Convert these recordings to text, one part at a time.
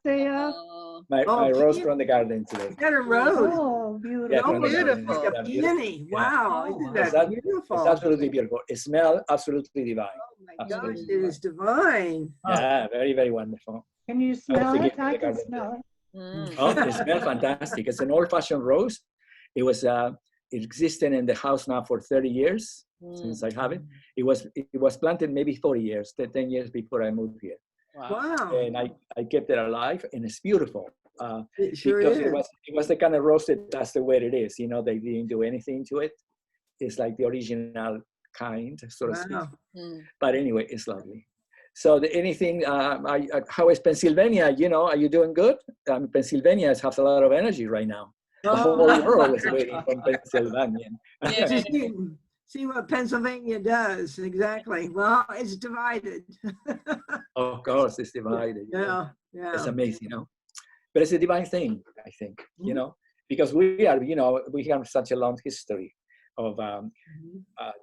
day of? My rose from the garden today. Is that a rose? Oh, beautiful. Yeah, Oh, from the garden. beautiful. Isn't Like a that beautiful? peony. Yeah. Wow. Oh, Isn't wow. that It's beautiful? absolutely beautiful. It smells absolutely divine. Oh my Absolutely gosh, it is divine. Yeah, very, very wonderful. Can you I was smell thinking it? of I the can garden smell there. it. Oh, it smells fantastic. It's an old-fashioned rose. It was existing in the house now for 30 years since I have it. It was planted maybe 40 years, 10 years before I moved here. Wow. And I kept it alive, and it's beautiful. It sure Because is. it was the kind of rose that's the way it is. You know, they didn't do anything to it. It's like the original kind, so to speak. Wow. But anyway, it's lovely. So how is Pennsylvania? You know, are you doing good? Pennsylvania has a lot of energy right now. The whole world is waiting for Pennsylvania. To see what Pennsylvania does. Exactly. Well, it's divided. Of course, it's divided. Yeah. It's amazing, you know. But it's a divine thing, I think, you know, because we have such a long history of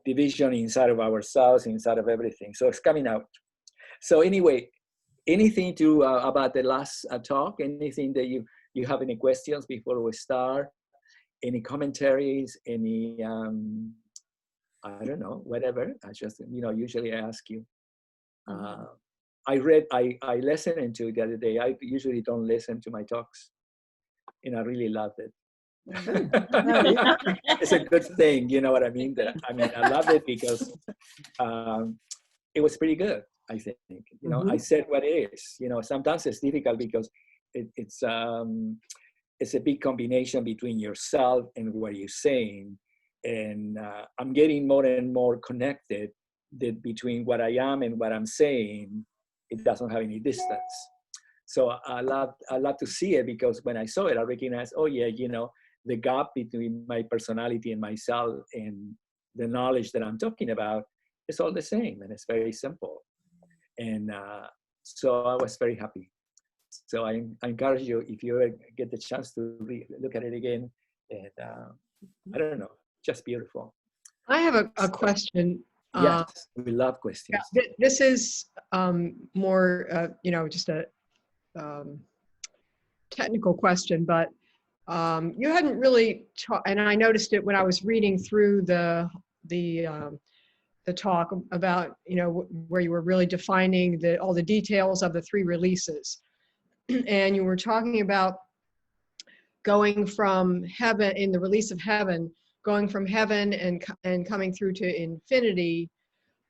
division inside of ourselves, inside of everything. So it's coming out. So anyway, anything to about the last talk? Anything that you have any questions before we start? Any commentaries? Any I don't know, whatever. I just usually I ask you. I listened into it the other day. I usually don't listen to my talks, and I really loved it. It's a good thing, you know what I mean? I love it because it was pretty good. I think, I said what it is. Sometimes it's difficult because it's a big combination between yourself and what you're saying, and I'm getting more and more connected that between what I am and what I'm saying, it doesn't have any distance. So I love to see it, because when I saw it, I recognized, oh yeah, the gap between my personality and myself and the knowledge that I'm talking about is all the same, and it's very simple. And so I was very happy. So I encourage you, if you ever get the chance to look at it again, and I don't know, just beautiful. I have a question. Yes, we love questions. Yeah, this is more, just a technical question, but you hadn't really and I noticed it when I was reading through the talk about, where you were really defining all the details of the 3 releases. And you were talking about going from heaven, in the release of heaven, going from heaven and coming through to infinity,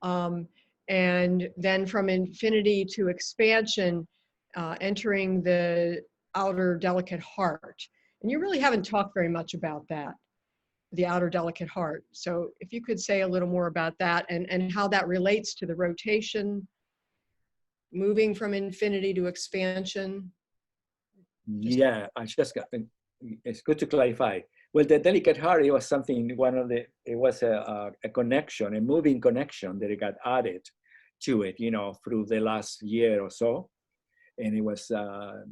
and then from infinity to expansion, entering the outer delicate heart. And you really haven't talked very much about that, the outer delicate heart. So if you could say a little more about that and how that relates to the rotation, moving from infinity to expansion. Yeah, it's good to clarify. Well, the delicate heart, it was something, it was a connection, a moving connection that it got added to it, through the last year or so. And it was,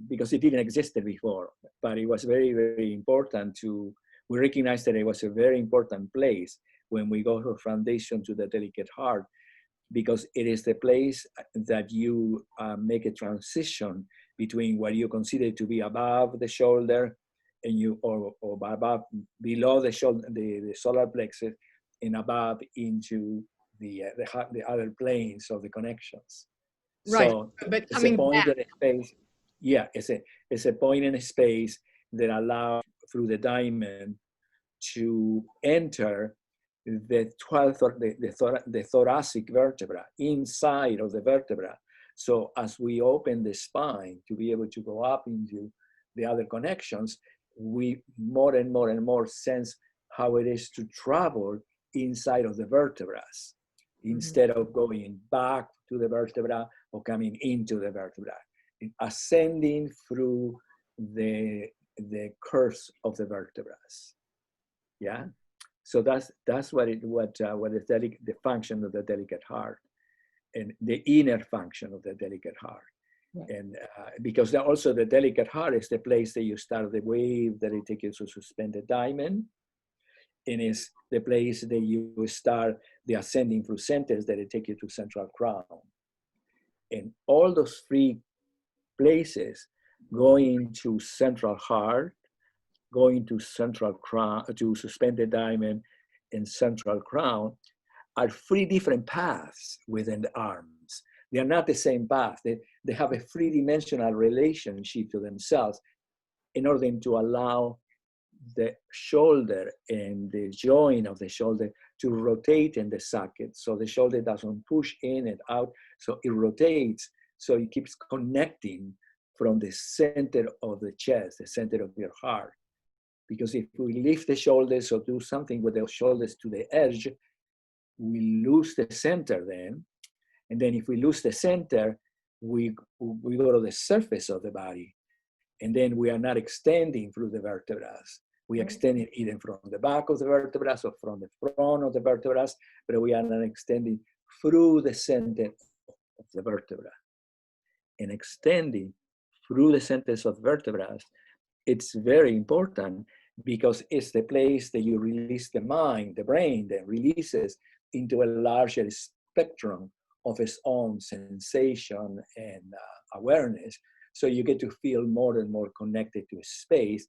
because it didn't exist before, but it was very, very important we recognized that it was a very important place when we go from foundation to the delicate heart, because it is the place that you make a transition between what you consider to be above the shoulder and or below the shoulder, the solar plexus, and above into the other planes of the connections. Right, so but it's a point in a space. Yeah, it's a point in a space that allows through the diamond to enter the 12th or the thoracic vertebra, inside of the vertebra. So as we open the spine to be able to go up into the other connections, we more and more and more sense how it is to travel inside of the vertebrae, instead of going back to the vertebra or coming into the vertebra, ascending through the curves of the vertebrae. Yeah. So that's what the function of the delicate heart, and the inner function of the delicate heart. Yeah. And because also the delicate heart is the place that you start the wave that it takes you to suspend the diamond, and is the place that you start the ascending through centers that it takes you to central crown. And all those 3 places going to central heart, going to central crown, to suspended diamond and central crown, are three different paths within the arms. They are not the same path. They have a three-dimensional relationship to themselves in order to allow the shoulder and the joint of the shoulder to rotate in the socket, so the shoulder doesn't push in and out, so it rotates, so it keeps connecting from the center of the chest, the center of your heart. Because if we lift the shoulders or do something with the shoulders to the edge, we lose the center then. And then if we lose the center, we go to the surface of the body. And then we are not extending through the vertebrae. We extend it either from the back of the vertebrae or from the front of the vertebrae, but we are not extending through the center of the vertebra. And extending through the centers of vertebrae, it's very important because it's the place that you release the mind, the brain, that releases into a larger spectrum of its own sensation and awareness. So you get to feel more and more connected to space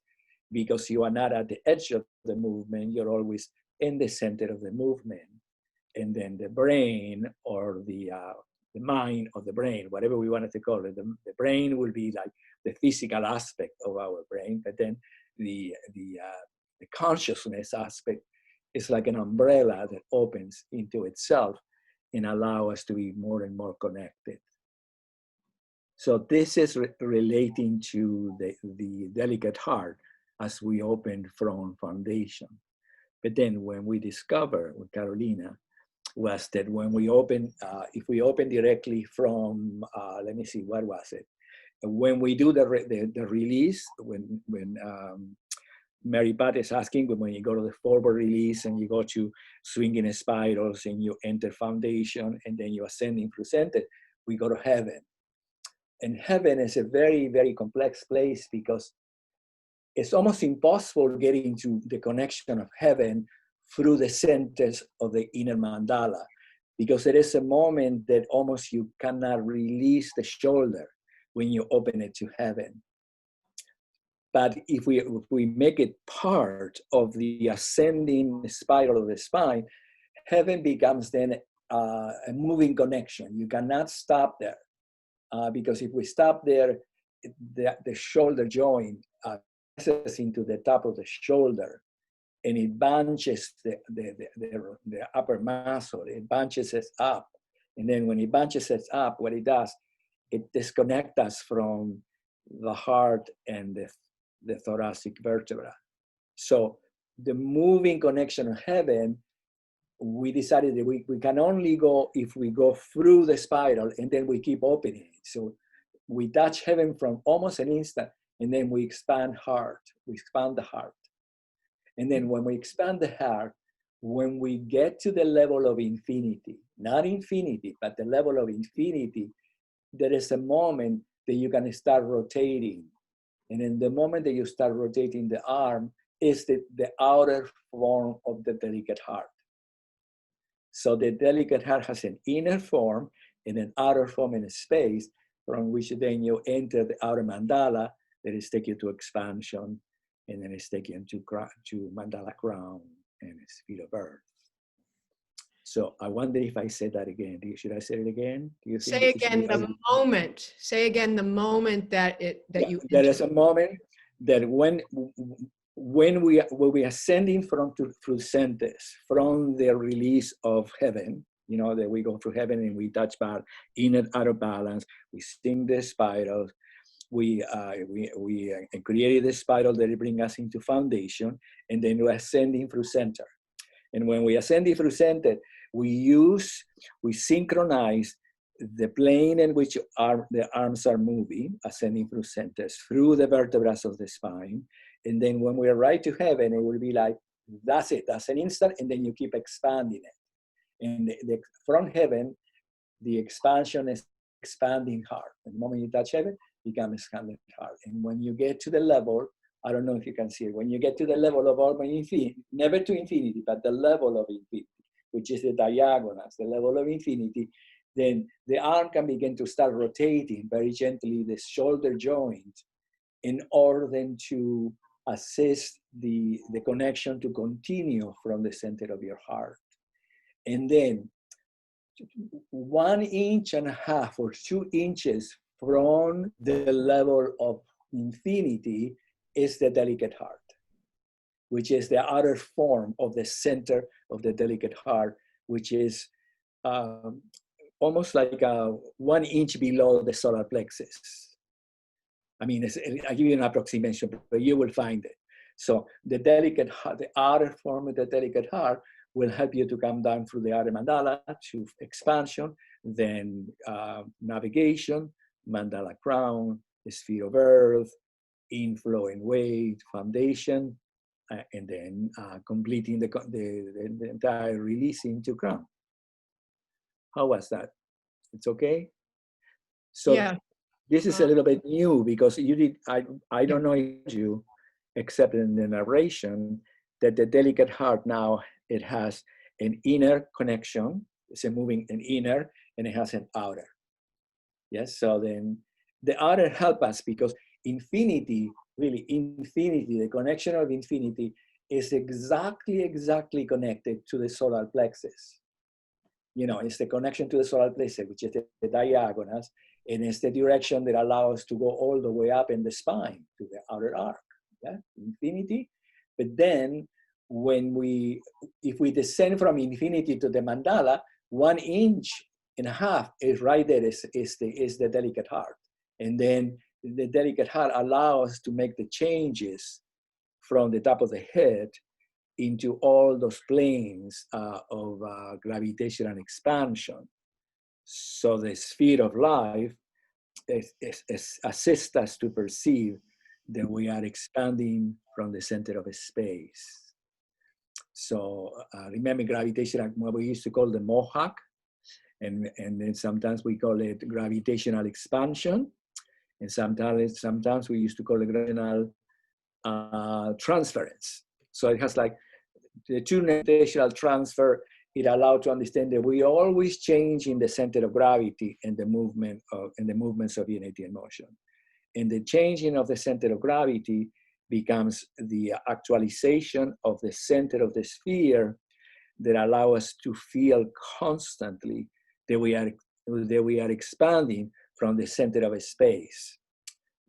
because you are not at the edge of the movement, you're always in the center of the movement. And then the brain or the mind of the brain, whatever we wanted to call it, the brain will be like the physical aspect of our brain, but then the consciousness aspect is like an umbrella that opens into itself and allow us to be more and more connected. So this is relating to the delicate heart as we open from foundation. But then when we discover with Carolina was that when we open, if we open directly from, let me see, what was it? When we do the release, when Mary Pat is asking, when you go to the forward release and you go to swinging spirals and you enter foundation and then you ascending through center, we go to heaven. And heaven is a very, very complex place because it's almost impossible getting to the connection of heaven through the centers of the inner mandala, because there is a moment that almost you cannot release the shoulder when you open it to heaven. But if we make it part of the ascending spiral of the spine, heaven becomes then a moving connection. You cannot stop there. Because if we stop there, the shoulder joint presses into the top of the shoulder, and it bunches the upper muscle. It bunches it up, and then when it bunches it up, what it does, it disconnects us from the heart and the thoracic vertebra. So the moving connection of heaven, we decided that we can only go if we go through the spiral and then we keep opening it. So we touch heaven from almost an instant, and then we expand heart. We expand the heart. And then when we expand the heart, when we get to the level of infinity, not infinity, but the level of infinity, there is a moment that you can start rotating. And in the moment that you start rotating the arm, is the outer form of the delicate heart. So the delicate heart has an inner form and an outer form in space, from which then you enter the outer mandala that is taken to expansion, and then it's taken to mandala crown and its feet of earth. So I wonder if I said that again. Should I say it again? Do you think Say again the moment. Say again the moment that you. There is a moment that when we are ascending through centers from the release of heaven, you know, that we go through heaven and we touch in and out of balance. We sing the spirals. We created the spiral that brings us into foundation, and then we're ascending through center. And when we ascend through center, we synchronize the plane in which the arms are moving, ascending through centers, through the vertebrae of the spine. And then when we arrive to heaven, it will be like, that's it, that's an instant, and then you keep expanding it. And from heaven, the expansion is expanding heart. And the moment you touch heaven, it becomes expanding heart. And when you get to the level, I don't know if you can see it, when you get to the level of almost infinity, never to infinity, but the level of infinity, which is the diagonals, the level of infinity, then the arm can begin to start rotating very gently, the shoulder joint, in order to assist the connection to continue from the center of your heart. And then 1.5 inches or 2 inches from the level of infinity is the delicate heart, which is the outer form of the center of the delicate heart, which is almost like 1 inch below the solar plexus. I mean, I give you an approximation, but you will find it. So the delicate heart, the outer form of the delicate heart, will help you to come down through the outer mandala to expansion, then navigation, mandala crown, the sphere of earth, inflow and weight, foundation, and then completing the entire release into crown. How was that? It's okay? So Yeah. This is a little bit new because you did, I don't know you, except in the narration, that the delicate heart now, it has an inner connection, it's a moving an inner, and it has an outer. Yes, so then the outer help us because infinity, really infinity, the connection of infinity is exactly connected to the solar plexus. You know, it's the connection to the solar plexus, which is the diagonals, and it's the direction that allows us to go all the way up in the spine to the outer arc, yeah, infinity. But then if we descend from infinity to the mandala, 1.5 inches is right there, is the delicate heart. And then the delicate heart allows us to make the changes from the top of the head into all those planes of gravitational expansion. So the sphere of life assists us to perceive that we are expanding from the center of space. So remember gravitational, what we used to call the mohawk, and then sometimes we call it gravitational expansion, and sometimes we used to call it gravitational transference. So it has like the two gravitational transfer. It allowed to understand that we always change in the center of gravity and the movement of and the movements of unity and motion. And the changing of the center of gravity becomes the actualization of the center of the sphere that allow us to feel constantly that we are expanding from the center of a space,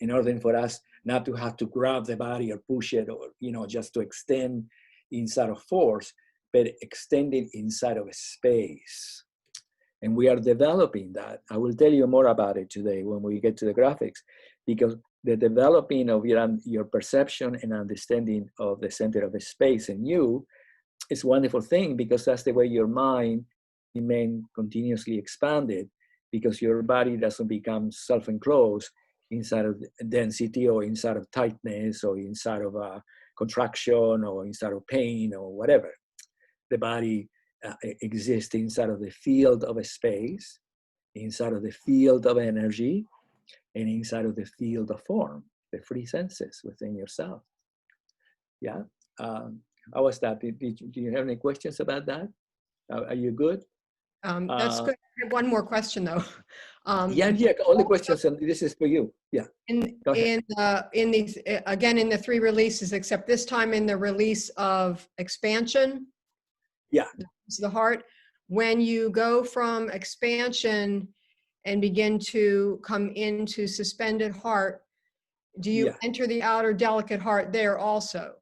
in order for us not to have to grab the body or push it, or just to extend inside of force, but extending inside of a space. And we are developing that. I will tell you more about it today when we get to the graphics, because the developing of your perception and understanding of the center of a space in you is a wonderful thing, because that's the way your mind remains continuously expanded, because your body doesn't become self-enclosed inside of density or inside of tightness or inside of contraction or inside of pain or whatever. The body exists inside of the field of a space, inside of the field of energy, and inside of the field of form, the three senses within yourself. Yeah. How was that? Do you have any questions about that? Are you good? That's good. I have one more question though. Yeah, all the questions, and this is for you. Yeah. In these, again, in the three releases, except this time in the release of expansion. Yeah. The heart, when you go from expansion and begin to come into suspended heart, do you enter the outer delicate heart there also?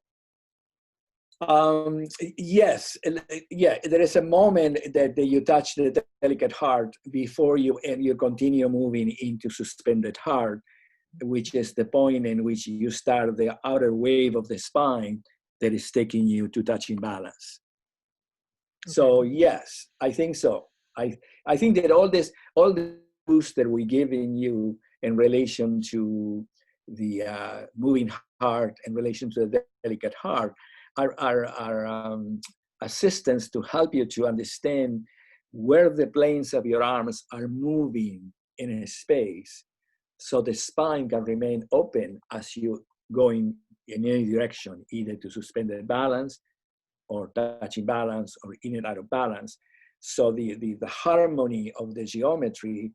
Yes. Yeah, there is a moment that you touch the delicate heart before you continue moving into suspended heart, which is the point in which you start the outer wave of the spine that is taking you to touching balance. Okay. So yes, I think so. I think that all the boost that we give in you in relation to the moving heart, in relation to the delicate heart, are assistance to help you to understand where the planes of your arms are moving in a space, so the spine can remain open as you going in any direction, either to suspended balance or touching balance or in and out of balance. So the harmony of the geometry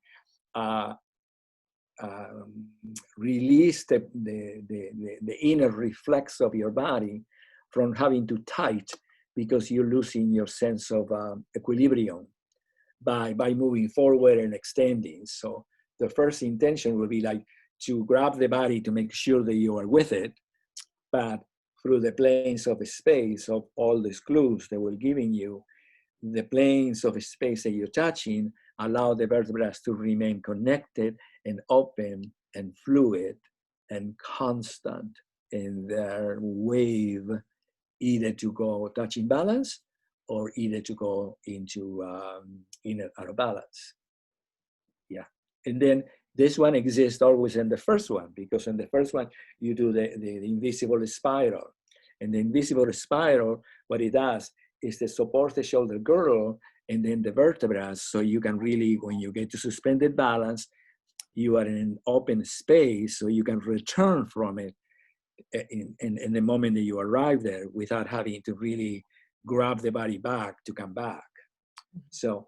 release the inner reflex of your body from having to tight because you're losing your sense of equilibrium by moving forward and extending. So the first intention will be like to grab the body to make sure that you are with it, but through the planes of space of all these clues that we're giving you, the planes of space that you're touching allow the vertebrae to remain connected and open and fluid and constant in their wave, either to go touching balance or either to go into out of balance. Yeah. And then this one exists always in the first one, because in the first one, you do the invisible spiral. And the invisible spiral, what it does is to support the shoulder girdle and then the vertebrae, so you can really, when you get to suspended balance, you are in an open space, so you can return from it in the moment that you arrive there without having to really grab the body back to come back. So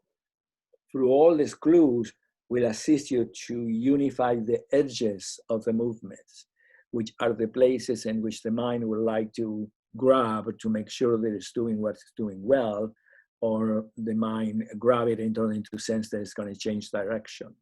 through all these clues will assist you to unify the edges of the movements, which are the places in which the mind would like to grab to make sure that it's doing what it's doing well, or the mind grab it and turn into sense that it's going to change direction.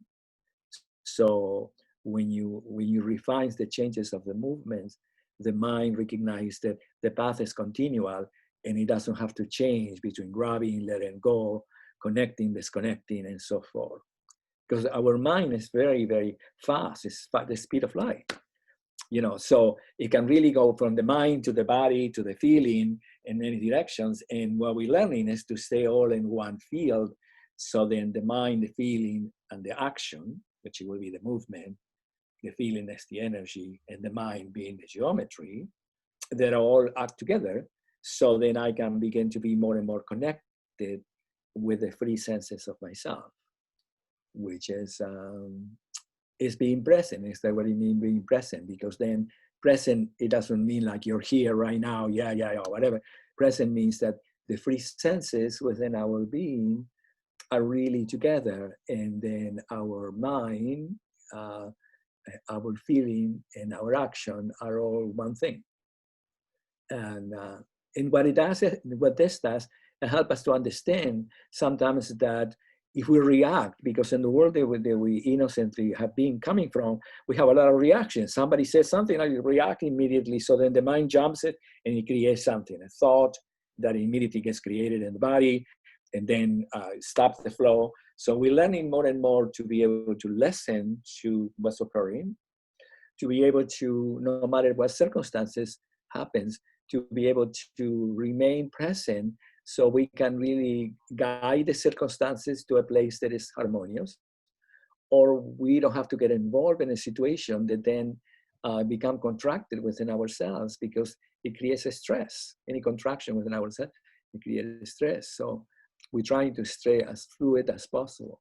So when you refine the changes of the movements, the mind recognizes that the path is continual and it doesn't have to change between grabbing, letting go, connecting, disconnecting, and so forth. Because our mind is very, very fast. It's the speed of light. You know, so it can really go from the mind to the body to the feeling in many directions. And what we're learning is to stay all in one field. So then the mind, the feeling, and the action, which will be the movement, the feeling is the energy, and the mind being the geometry, that all act together. So then I can begin to be more and more connected with the three senses of myself, which is being present. Is that what it means, being present? Because then present, it doesn't mean like you're here right now, yeah, whatever. Present means that the three senses within our being are really together, and then our mind, our feeling, and our action are all one thing. And what it does, what this does, it helps us to understand sometimes that if we react, because in the world that we innocently have been coming from, we have a lot of reactions. Somebody says something, I react immediately. So then the mind jumps it and it creates something, a thought that immediately gets created in the body and then stops the flow. So we're learning more and more to be able to listen to what's occurring, to be able to, no matter what circumstances happens, to be able to remain present, so we can really guide the circumstances to a place that is harmonious, or we don't have to get involved in a situation that then become contracted within ourselves, because it creates a stress. Any contraction within ourselves, it creates stress. So we're trying to stay as fluid as possible.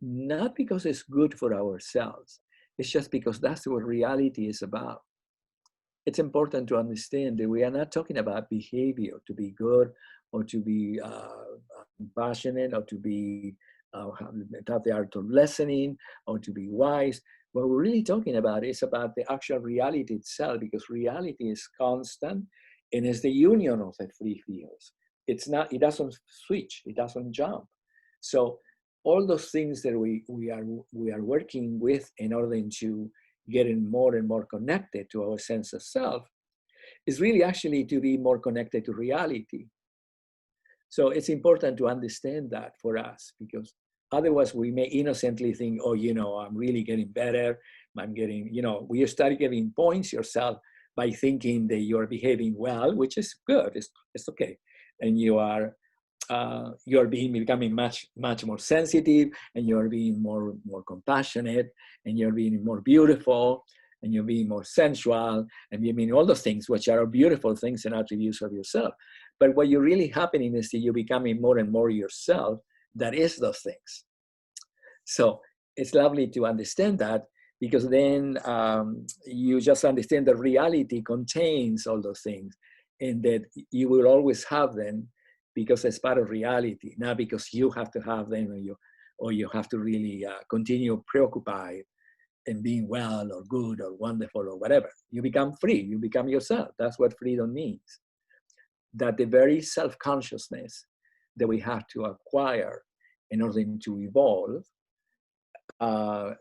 Not because it's good for ourselves, it's just because that's what reality is about. It's important to understand that we are not talking about behavior to be good or to be passionate or to be have the art of listening or to be wise. What we're really talking about is about the actual reality itself, because reality is constant and is the union of the three fields. It's not, it doesn't switch, it doesn't jump. So all those things that we are working with in order to getting more and more connected to our sense of self is really actually to be more connected to reality. So it's important to understand that for us, because otherwise we may innocently think, oh, you know, I'm really getting better. I'm getting, you know, you start giving points yourself by thinking that you're behaving well, which is good, it's okay. And you're becoming much more sensitive, and you're being more compassionate, and you're being more beautiful, and you're being more sensual, and you mean all those things which are beautiful things and attributes of yourself. But what you're really happening is that you're becoming more and more yourself that is those things. So it's lovely to understand that, because then you just understand that reality contains all those things, and that you will always have them because it's part of reality, not because you have to have them, or you have to really continue preoccupied and being well or good or wonderful or whatever. You become free, you become yourself. That's what freedom means. That the very self-consciousness that we have to acquire in order to evolve,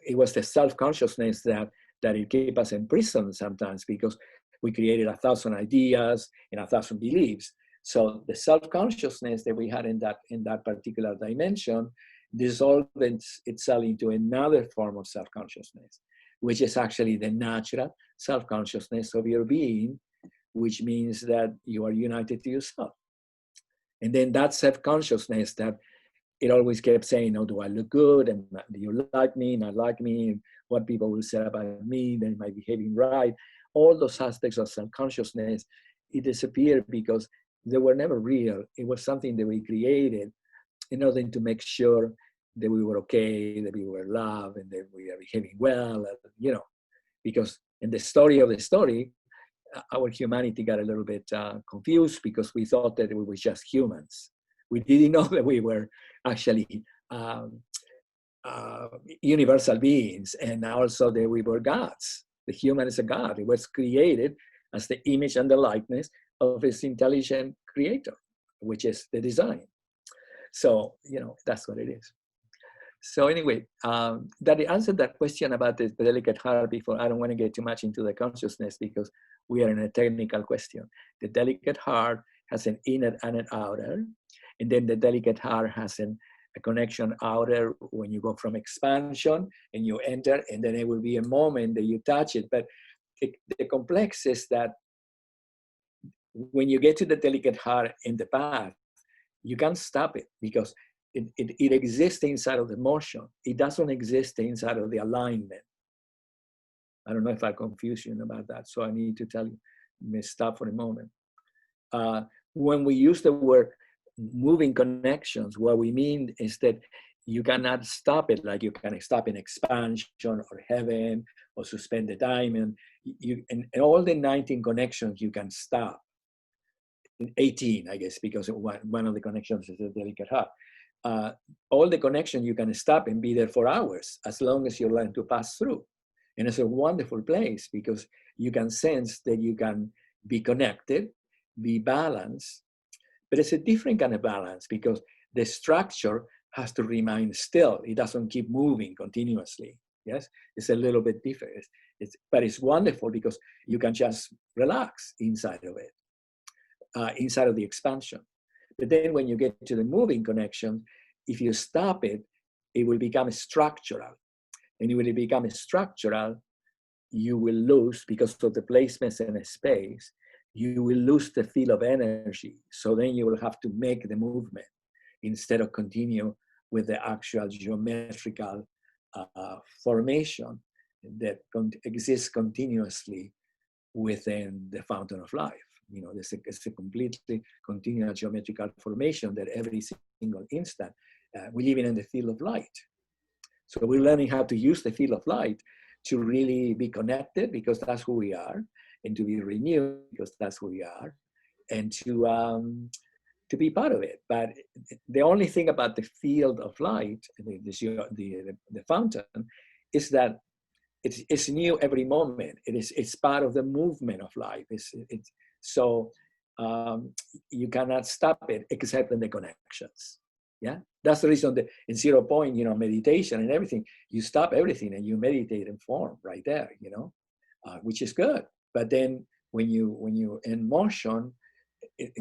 it was the self-consciousness that it kept us in prison sometimes, because we created 1,000 ideas and 1,000 beliefs. So the self-consciousness that we had in that particular dimension dissolved itself into another form of self-consciousness, which is actually the natural self-consciousness of your being, which means that you are united to yourself. And then that self-consciousness that it always kept saying, oh, do I look good? And do you like me, not like me? And what people will say about me, then am I behaving right? All those aspects of self-consciousness, it disappeared because they were never real. It was something that we created in order to make sure that we were okay, that we were loved, and that we are behaving well, you know, because in the story of the story, our humanity got a little bit confused because we thought that we were just humans. We didn't know that we were actually universal beings, and also that we were gods. The human is a god. It was created as the image and the likeness of his intelligent creator, which is the design. So, you know, that's what it is. So anyway, that answered that question about the delicate heart before. I don't want to get too much into the consciousness because we are in a technical question. The delicate heart has an inner and an outer, and then the delicate heart has a connection outer when you go from expansion and you enter, and then it will be a moment that you touch it. But the complex is that when you get to the delicate heart in the path, you can't stop it because it exists inside of the motion. It doesn't exist inside of the alignment. I don't know if I confuse you about that, so I need to tell you, stop for a moment. When we use the word moving connections, what we mean is that you cannot stop it, like you can stop in expansion or heaven or suspend the diamond. And all the 19 connections you can stop. 18, I guess, because one of the connections is the delicate heart. All the connections you can stop and be there for hours as long as you learn to pass through. And it's a wonderful place because you can sense that you can be connected, be balanced, but it's a different kind of balance because the structure has to remain still. It doesn't keep moving continuously. Yes, it's a little bit different. But it's wonderful because you can just relax inside of it. Inside of the expansion. But then when you get to the moving connection, if you stop it, it will become structural. And when it becomes structural, you will lose, because of the placements in a space, you will lose the feel of energy. So then you will have to make the movement instead of continue with the actual geometrical formation that exists continuously within the fountain of life. You know, it's a completely continuous geometrical formation that every single instant we live in the field of light. So we're learning how to use the field of light to really be connected, because that's who we are, and to be renewed, because that's who we are, and to be part of it. But the only thing about the field of light, the fountain, is that it's new every moment. It's part of the movement of life. So you cannot stop it except in the connections. Yeah, that's the reason that in 0 point, you know, meditation and everything, you stop everything and you meditate and form right there, you know, which is good. But then when you in motion,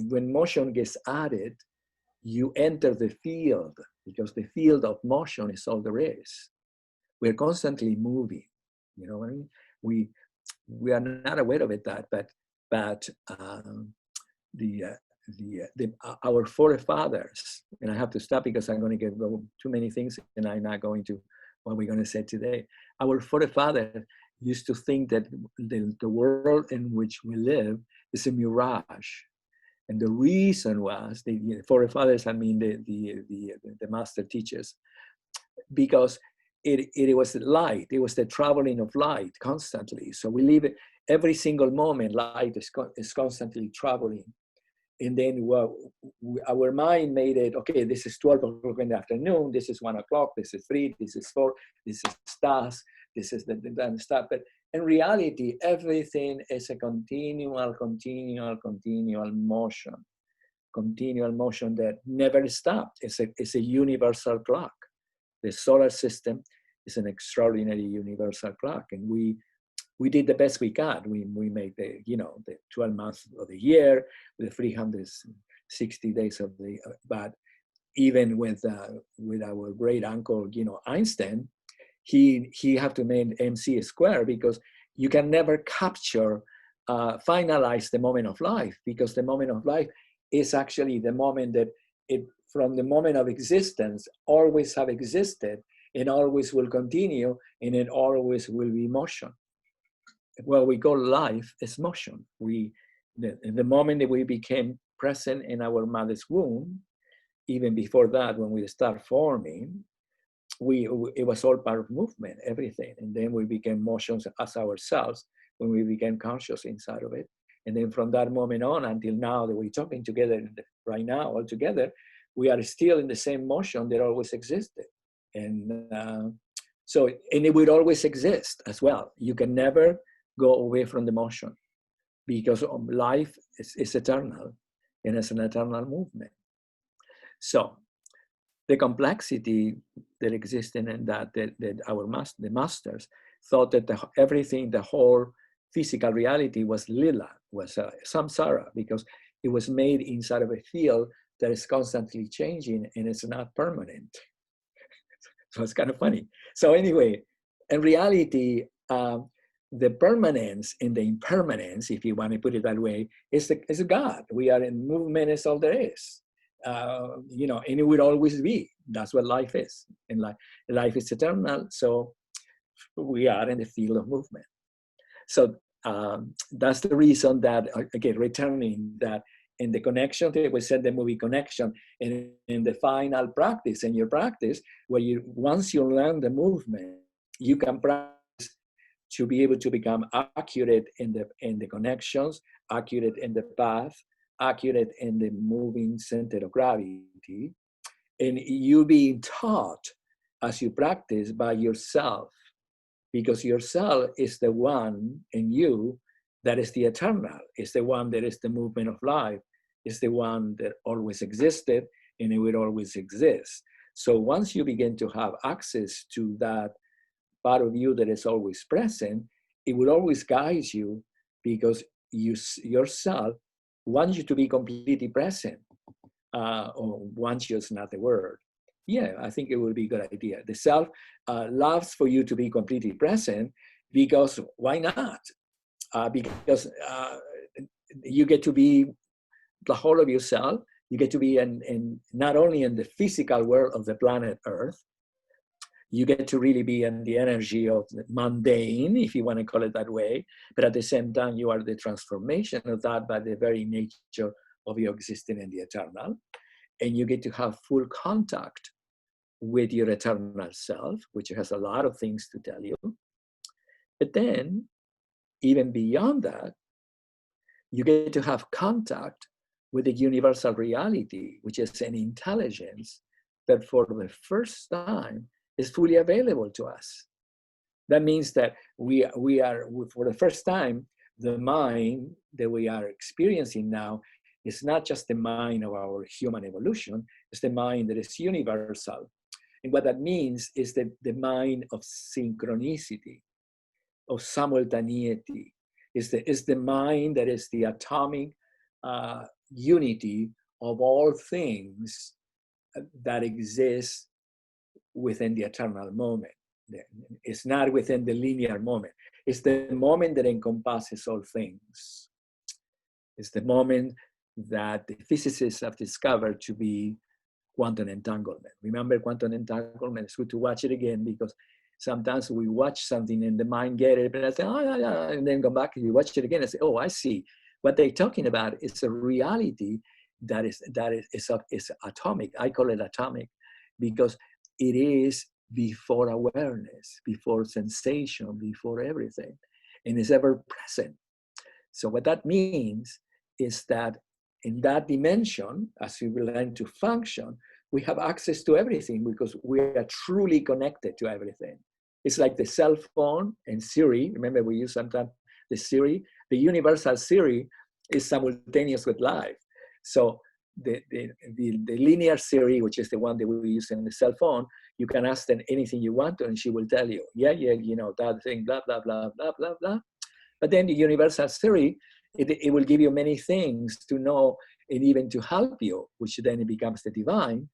when motion gets added, you enter the field, because the field of motion is all there is. We're constantly moving. You know what I mean? We are not aware of it, but our forefathers, and I have to stop because I'm going to get too many things, and I'm not going to what we're going to say today. Our forefathers used to think that the world in which we live is a mirage, and the reason was the forefathers, I mean the master teachers, because it was light. It was the traveling of light constantly. So we live every single moment. Light is constantly traveling. And then our mind made it, okay, this is 12 o'clock in the afternoon, this is 1 o'clock, this is 3, this is 4, this is stars, this is the stuff. But in reality, everything is a continual motion that never stopped. It's a universal clock. The solar system is an extraordinary universal clock, and we did the best we could. We made the 12 months of the year, the 360 days of the. But even with our great uncle, Einstein, he had to make MC square, because you can never capture, finalize the moment of life, because the moment of life is actually the moment that from the moment of existence always have existed and always will continue, and it always will be motion. What we call life is motion. The moment that we became present in our mother's womb, even before that, when we start forming, it was all part of movement, everything. And then we became motions as ourselves when we became conscious inside of it. And then from that moment on until now that we're talking together right now, all together, we are still in the same motion that always existed. And and it will always exist as well. You can never go away from the motion, because life is eternal, and it's an eternal movement. So the complexity that existed in that the masters thought that everything, the whole physical reality was lila, was samsara, because it was made inside of a field that is constantly changing and it's not permanent. So it's kind of funny. So anyway, in reality, the permanence and the impermanence, if you want to put it that way, is a God. We are in movement, is all there is. And it will always be. That's what life is. And life is eternal, so we are in the field of movement. So that's the reason that, again, returning that in the connection that we said, the movie Connection, and in the final practice, in your practice, where once you learn the movement, you can practice to be able to become accurate in the connections, accurate in the path, accurate in the moving center of gravity, and you being taught as you practice by yourself, because yourself is the one in you that is the eternal, is the one that is the movement of life, is the one that always existed, and it will always exist. So once you begin to have access to that part of you that is always present, it will always guide you, because yourself wants you to be completely present. Or wants you is not the word. Yeah, I think it would be a good idea. The self loves for you to be completely present, because why not? Because you get to be the whole of yourself. You get to be in not only in the physical world of the planet Earth, you get to really be in the energy of the mundane, if you want to call it that way, but at the same time, you are the transformation of that by the very nature of your existing in the eternal. And you get to have full contact with your eternal self, which has a lot of things to tell you. But then, even beyond that, you get to have contact with the universal reality, which is an intelligence that for the first time is fully available to us. That means that we are, for the first time, the mind that we are experiencing now is not just the mind of our human evolution, it's the mind that is universal. And what that means is that the mind of synchronicity, of simultaneity, is the mind that is the atomic unity of all things that exist within the eternal moment. It's not within the linear moment. It's the moment that encompasses all things. It's the moment that the physicists have discovered to be quantum entanglement. Remember quantum entanglement? It's good to watch it again, because sometimes we watch something and the mind get it, and I say, oh, yeah, yeah, and then come back and you watch it again and say, oh, I see. What they're talking about is a reality that is atomic. I call it atomic because it is before awareness, before sensation, before everything, and is ever present. So what that means is that in that dimension, as we learn to function, we have access to everything because we are truly connected to everything. It's like the cell phone and Siri. Remember, we use sometimes the Siri. The universal Siri is simultaneous with life. So the linear Siri, which is the one that we use in the cell phone, you can ask them anything you want to, and she will tell you, yeah, you know, that thing, blah, blah, blah, blah, blah, blah. But then the universal Siri, it will give you many things to know and even to help you, which then it becomes the divine,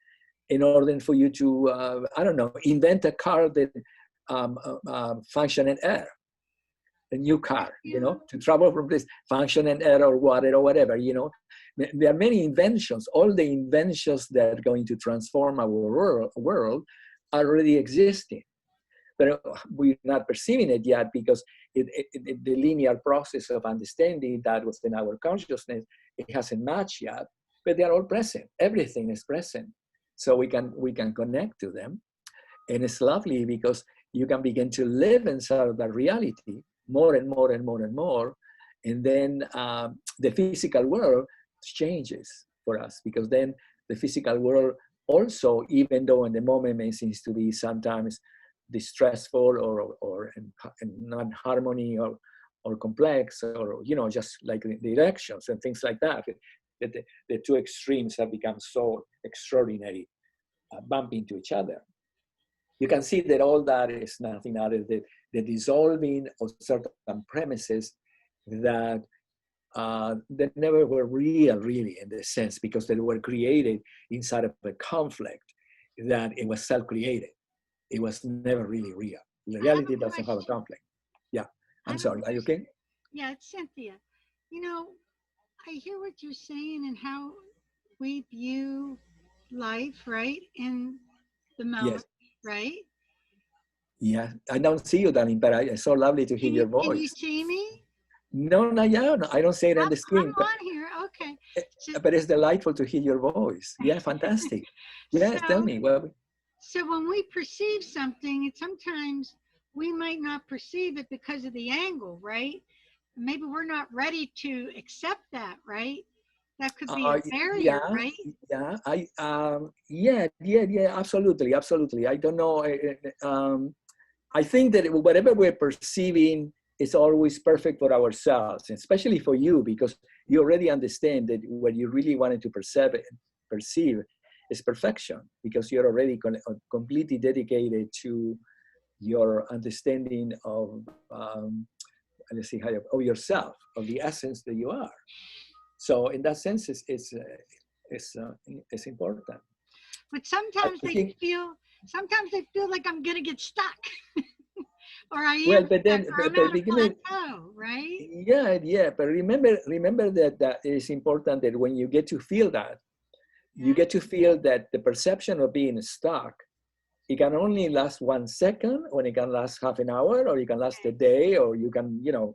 in order for you to, I don't know, invent a car that function in air, a new car, you know, to travel from this function in air or water or whatever, you know. There are many inventions. All the inventions that are going to transform our world are already existing. But we're not perceiving it yet because the linear process of understanding that within our consciousness, it hasn't matched yet, but they are all present. Everything is present. So we can connect to them. And it's lovely because you can begin to live inside of that reality more and more and more and more. And then the physical world changes for us, because then the physical world also, even though in the moment it seems to be sometimes distressful or not harmony or complex, or, you know, just like the elections and things like that, the two extremes have become so extraordinary, bumping into each other. You can see that all that is nothing other than the dissolving of certain premises that never were real, really, in the sense, because they were created inside of a conflict that it was self-created. It was never really real. The reality doesn't have a conflict. Yeah, I'm sorry. Are you okay? Yeah, it's Cynthia. You know, I hear what you're saying and how we view life, right, in the moment, Yes. right? Yeah, I don't see you, darling, but it's so lovely to hear your voice. Can you see me? No, not yet. No, I don't see it on the screen. I'm on here. Okay. But it's delightful to hear your voice. Yeah, fantastic. Yes, tell me. Well, so when we perceive something, sometimes we might not perceive it because of the angle, right? Maybe we're not ready to accept that, right? That could be a barrier, right? Yeah, absolutely. I don't know. I think that whatever we're perceiving is always perfect for ourselves, especially for you, because you already understand that what you really wanted to perceive is perfection, because you're already completely dedicated to your understanding of, let's see, of yourself, of the essence that you are. So in that sense, it's important. But sometimes they feel like I'm gonna get stuck, or I am. Well, but then, or I'm but on a plateau, right? Yeah. But remember that it is important that when you get to feel that, you get to feel that the perception of being stuck, it can only last 1 second, or it can last half an hour, or it can last a day, or you can, you know,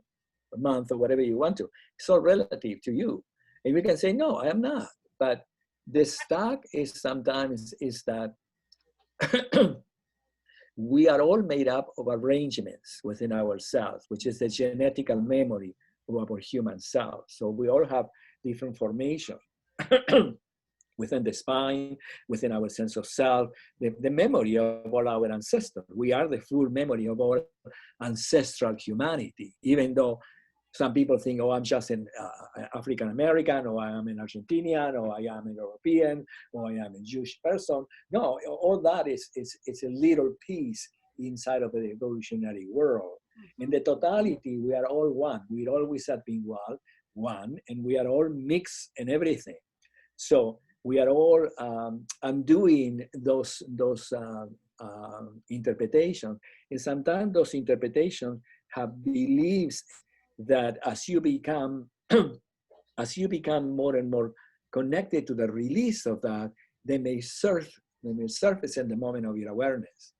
a month, or whatever you want to. It's all relative to you. And we can say, no, I am not. But the stuck is sometimes is that we are all made up of arrangements within ourselves, which is the genetical memory of our human self. So we all have different formation within the spine, within our sense of self, the memory of all our ancestors. We are the full memory of all ancestral humanity, even though some people think, oh, I'm just an African American, or I am an Argentinian, or I am a European, or I am a Jewish person. No, all that is a little piece inside of the evolutionary world. In the totality, we are all one. We always have been one, and we are all mixed in everything. So we are all undoing those interpretations, and sometimes those interpretations have beliefs that as you become more and more connected to the release of that, they may surface in the moment of your awareness.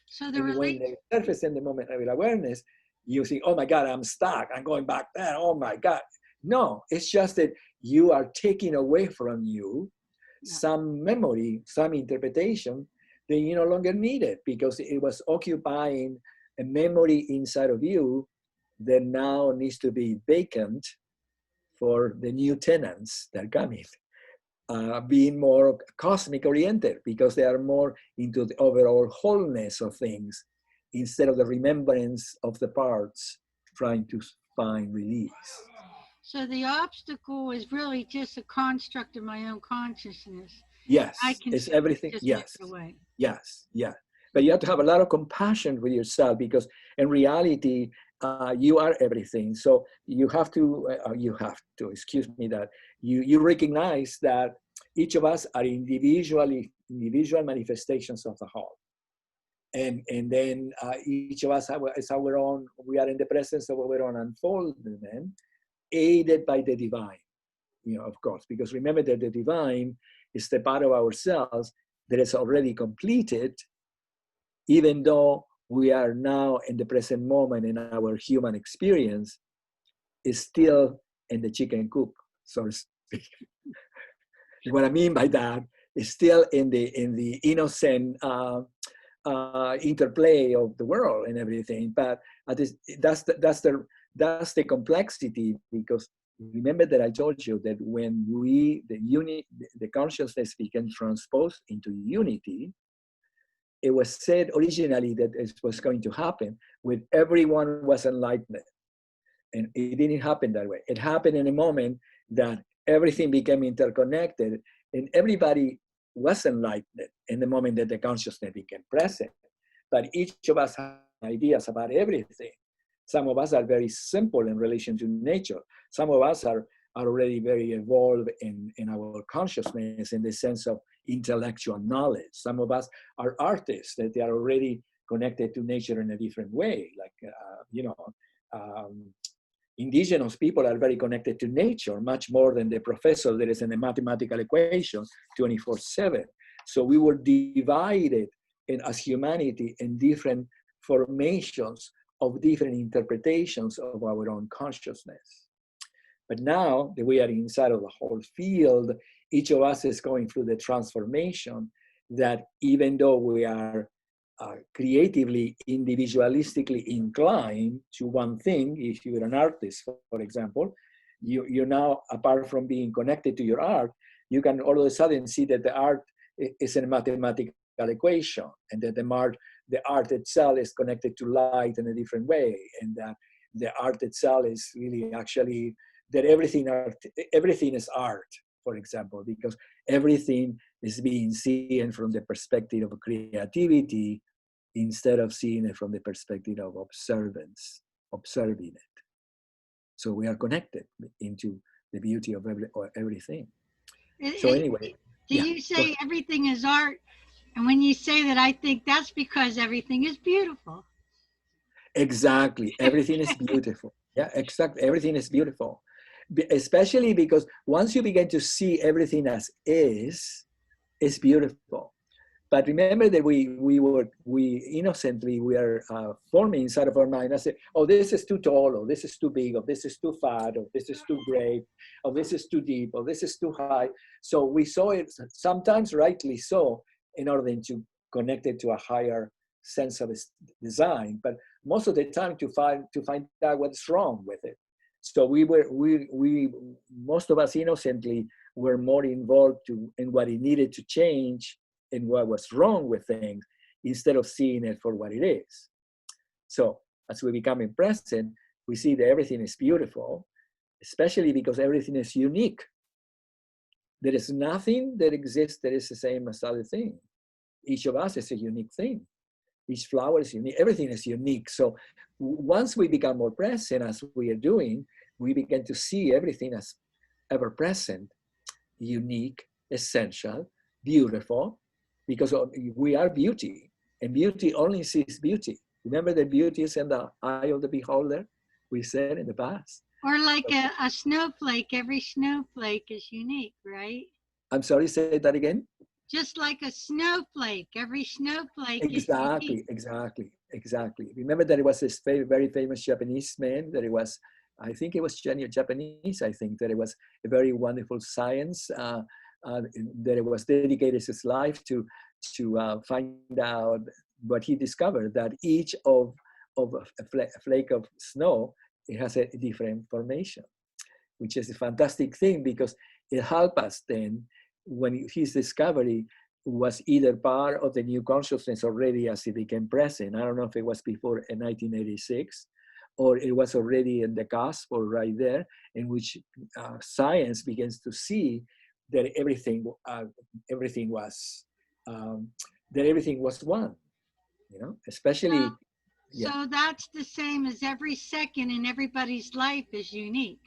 So when they surface in the moment of your awareness, you think, oh my God, I'm stuck, I'm going back there, oh my God. No, it's just that you are taking away from you some memory, some interpretation that you no longer need it, because it was occupying a memory inside of you that now needs to be vacant for the new tenants that are coming, being more cosmic oriented, because they are more into the overall wholeness of things instead of the remembrance of the parts trying to find release. So the obstacle is really just a construct of my own consciousness. Yes, I can it's everything. just Yes, put it away. yes, yeah. But you have to have a lot of compassion with yourself, because in reality, you are everything. So you have to, excuse me, that you recognize that each of us are individual manifestations of the whole. And then each of us is our own, we are in the presence of our own unfoldment, aided by the divine, of course, because remember that the divine is the part of ourselves that is already completed, even though we are now in the present moment in our human experience, is still in the chicken coop, so to speak. What I mean by that is still in the innocent interplay of the world and everything. But that's the complexity, because remember that I told you that when the consciousness became transposed into unity, it was said originally that it was going to happen when everyone was enlightened. And it didn't happen that way. It happened in a moment that everything became interconnected and everybody was enlightened in the moment that the consciousness became present. But each of us has ideas about everything. Some of us are very simple in relation to nature. Some of us are already very evolved in our consciousness in the sense of intellectual knowledge. Some of us are artists, that they are already connected to nature in a different way. Like, indigenous people are very connected to nature, much more than the professor that is in the mathematical equation 24/7. So we were divided as humanity in different formations of different interpretations of our own consciousness. But now that we are inside of the whole field, each of us is going through the transformation that even though we are creatively, individualistically inclined to one thing, if you're an artist, for example, you're now, apart from being connected to your art, you can all of a sudden see that the art is a mathematical equation, and that the art itself is connected to light in a different way, and that the art itself is really actually that everything is art, for example, because everything is being seen from the perspective of creativity instead of seeing it from the perspective of observing it. So we are connected into the beauty of everything. So anyway, do you say everything is art? And when you say that, I think that's because everything is beautiful. Exactly. Everything is beautiful. Yeah, exactly. Everything is beautiful. Especially because once you begin to see everything as is, it's beautiful. But remember that we innocently, we are forming inside of our mind. I say, oh, this is too tall, or this is too big, or this is too fat, or this is too great, or this is too deep, or this is too high. So we saw it, sometimes rightly so, in order to connect it to a higher sense of design, but most of the time to find out what's wrong with it. So we most of us innocently were more involved in what it needed to change and what was wrong with things, instead of seeing it for what it is. So as we become present, we see that everything is beautiful, especially because everything is unique. There is nothing that exists that is the same as other thing. Each of us is a unique thing. Each flower is unique. Everything is unique. So once we become more present, as we are doing, we begin to see everything as ever present, unique, essential, beautiful, because we are beauty, and beauty only sees beauty. Remember that beauty is in the eye of the beholder, we said in the past. Or like a snowflake, every snowflake is unique, right? I'm sorry, say that again? Just like a snowflake, every snowflake Exactly, is unique. exactly. Remember that it was this very famous Japanese man, that it was, I think it was Japanese, I think, that it was a very wonderful science, that it was dedicated his life to find out what he discovered, that each of a flake of snow, it has a different formation, which is a fantastic thing, because it helped us then, when his discovery, was either part of the new consciousness already as it became present. I don't know if it was before in 1986, or it was already in the cusp or right there, in which science begins to see that everything was that everything was one. You know, especially. Yeah. So that's the same as every second in everybody's life is unique.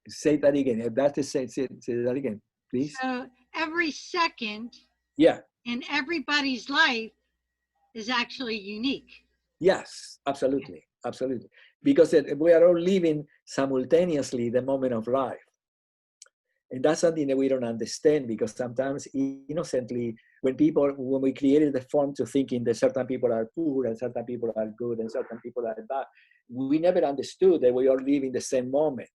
Say that again. If that is say that again, please. So every second Yeah. in everybody's life is actually unique. Yes, absolutely, absolutely. Because we are all living simultaneously the moment of life. And that's something that we don't understand, because sometimes innocently, when we created the form to thinking that certain people are poor and certain people are good and certain people are bad, we never understood that we are living the same moment.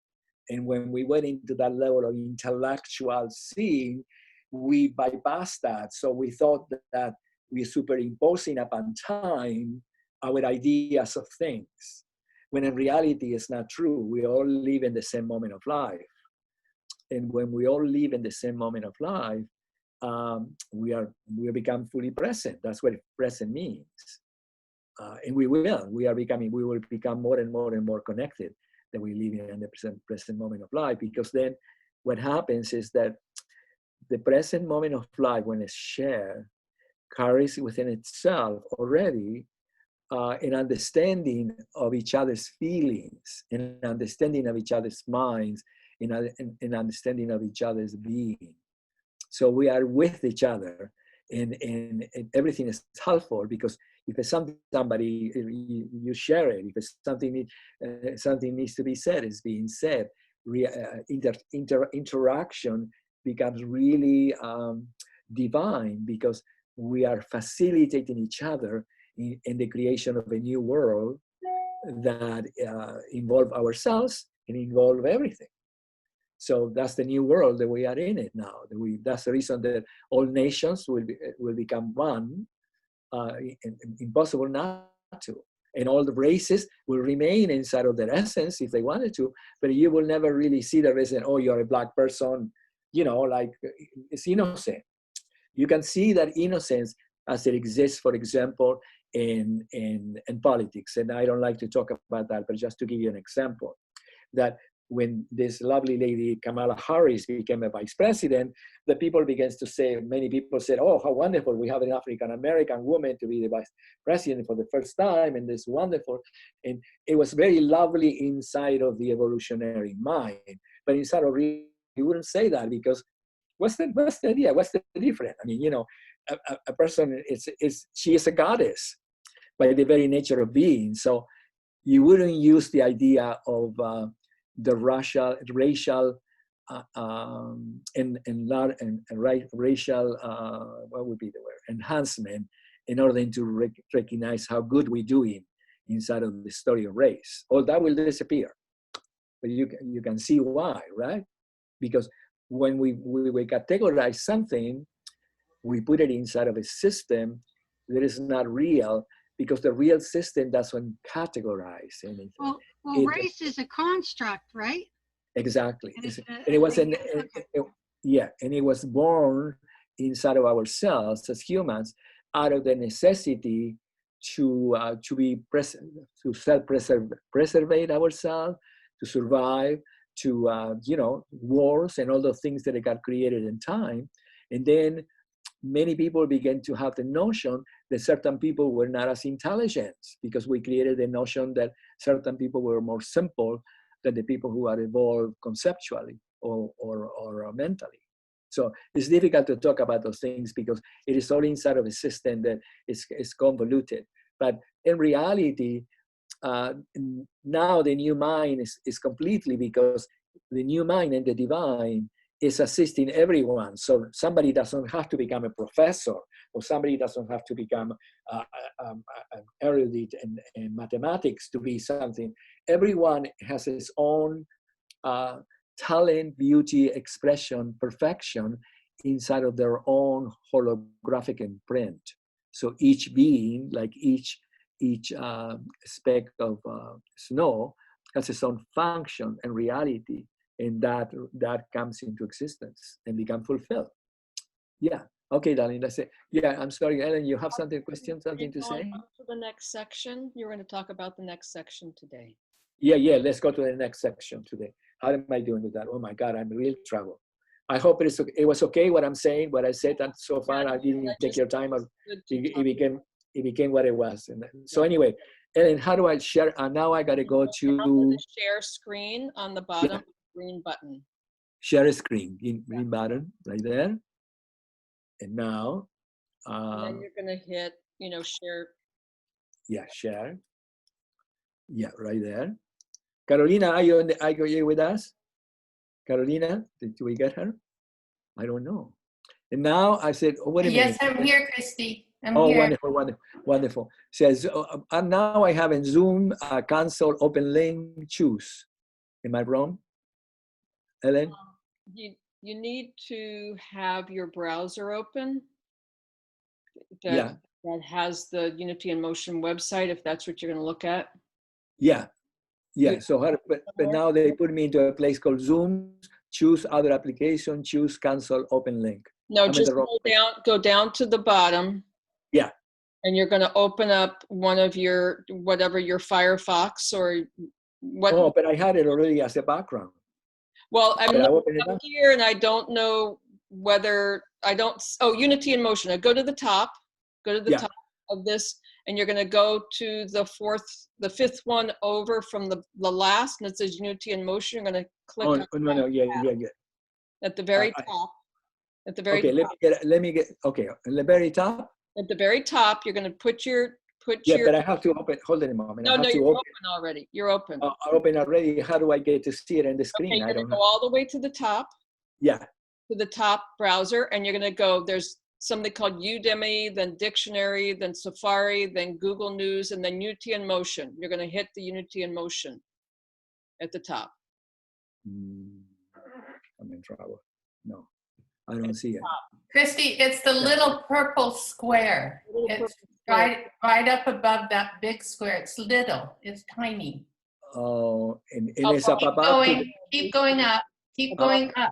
And when we went into that level of intellectual seeing, we bypassed that. So we thought that we're superimposing upon time our ideas of things, when in reality it's not true. We all live in the same moment of life. And when we all live in the same moment of life, we become fully present. That's what present means. And we will become more and more and more connected that we live in the present moment of life. Because then what happens is that the present moment of life, when it's shared, carries within itself already an understanding of each other's feelings, an understanding of each other's minds, an understanding of each other's being. So we are with each other, and everything is helpful, because if it's somebody, you share it. If it's something needs to be said, it's being said. Interaction becomes really divine, because we are facilitating each other in the creation of a new world that involve ourselves and involve everything. So that's the new world that we are in it now. That's the reason that all nations will become one. Impossible not to. And all the races will remain inside of their essence if they wanted to, but you will never really see the reason, oh, you're a black person, like it's innocent. You can see that innocence as it exists, for example, in politics. And I don't like to talk about that, but just to give you an example, that when this lovely lady Kamala Harris became a vice president, the people began to say, many people said, oh, how wonderful, we have an African-American woman to be the vice president for the first time, and this wonderful. And it was very lovely inside of the evolutionary mind, but inside of you wouldn't say that, because what's the idea? What's the difference? I mean, a person she is a goddess by the very nature of being. So you wouldn't use the idea of the racial racial what would be the word, enhancement, in order to recognize how good we're doing inside of the story of race. All that will disappear. But you can see why, right? Because when we categorize something, we put it inside of a system that is not real, because the real system doesn't categorize anything. Well, race is a construct, right? Exactly. And it was and it was born inside of ourselves as humans, out of the necessity to be present, to self-preserve ourselves, to survive, to wars and all the things that got created in time. And then many people began to have the notion that certain people were not as intelligent, because we created the notion that certain people were more simple than the people who are evolved conceptually or mentally. So it's difficult to talk about those things, because it is all inside of a system that is convoluted. But in reality, now the new mind is completely, because the new mind and the divine is assisting everyone. So somebody doesn't have to become a professor, or somebody doesn't have to become an erudite in mathematics to be something. Everyone has his own talent, beauty, expression, perfection inside of their own holographic imprint. So each being, like each speck of snow, has its own function and reality, and that comes into existence and become fulfilled. Yeah, Okay, darling, that's it. Yeah, I'm sorry, Ellen, you have something, something to say? Going to the next section. You're going to talk about the next section today. Yeah, let's go to the next section today. How am I doing with that? Oh my God, I'm in real trouble. I hope it was okay what I'm saying, what I said, and so far I didn't take your time. It became what it was. And so anyway, Ellen, how do I share? Now I got to go to share screen on the bottom green button. Share a screen, green button right there. And now, and then you're going to hit, share. Yeah, share. Yeah, right there. Carolina, are you with us? Carolina, did we get her? I don't know. And now I said, oh, wait a minute. Yes, I'm here, Christy. I'm oh, here. Wonderful, wonderful. Says, and now I have in Zoom, cancel, open link, choose. Am I wrong, Ellen? You need to have your browser open that has the Unity in Motion website, if that's what you're going to look at. Yeah. So, but now they put me into a place called Zoom, choose other application, choose cancel, open link. No, just go down to the bottom. Yeah. And you're going to open up one of your, whatever your Firefox or what. Oh, but I had it already as a background. Well, I'm here and I don't know whether Unity in Motion. I go to the top top of this, and you're going to go to the fifth one over from the last, and it says Unity in Motion. You're going to click on at the very top. At the very top. Let me get at the very top. At the very top, you're going to put your but I have to open. Hold on a moment. No, you're open already. You're open. Open already. How do I get to see it in the screen? Okay, you're going to go all the way to the top. Yeah. To the top browser, and you're going to go. There's something called Udemy, then Dictionary, then Safari, then Google News, and then Unity in Motion. You're going to hit the Unity in Motion at the top. I'm in trouble. No, I don't see it. Christy, it's the little purple square. It's right up above that big square. It's little. It's tiny. Oh, and it's up above. Keep going up. Keep going up.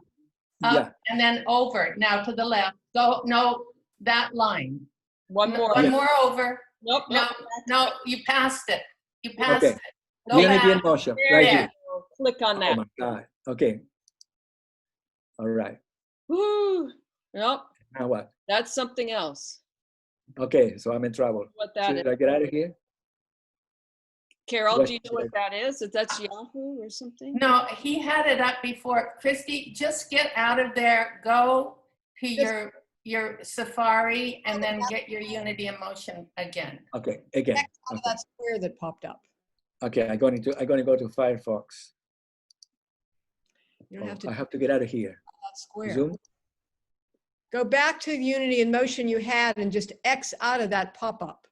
Up and then over. Now to the left. Go. No, that line. One more. One more over. Nope. No. You passed it. You passed it. Go Unity in Motion. Right here. Click on that. Oh my God. Okay. All right. Woo. Nope. Now what? That's something else. Okay, so I'm in trouble. What that Should I get out of here? Carol, do you know what that is? If that's Yahoo or something? No, he had it up before. Christy, just get out of there. Go to your Safari and then get your Unity in Motion again. Okay, again. Okay. That square that popped up. Okay, I'm going to go to Firefox. You don't have to. I have to get out of here. That square. Zoom. Go back to the Unity in Motion you had and just X out of that pop-up.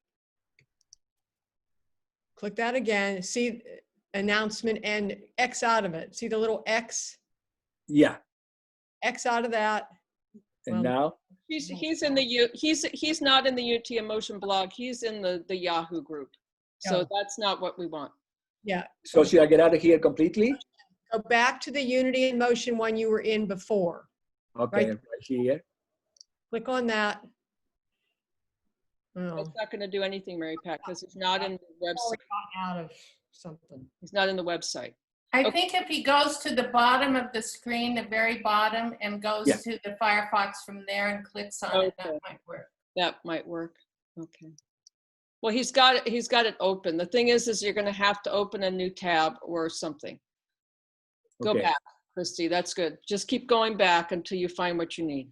Click that again. See announcement and X out of it. See the little X? Yeah. X out of that. And now? He's not in the Unity in Motion blog. He's in the Yahoo group. So that's not what we want. Yeah. So should I get out of here completely? Go back to the Unity in Motion one you were in before. Okay, right here. Click on that. Oh. It's not going to do anything, Mary Pat, because it's not in the website. Out of something. He's not in the website. I think if he goes to the bottom of the screen, the very bottom, and goes to the Firefox from there and clicks on it, that might work. That might work. Okay. Well, he's got it open. The thing is you're going to have to open a new tab or something. Go back, Christy. That's good. Just keep going back until you find what you need.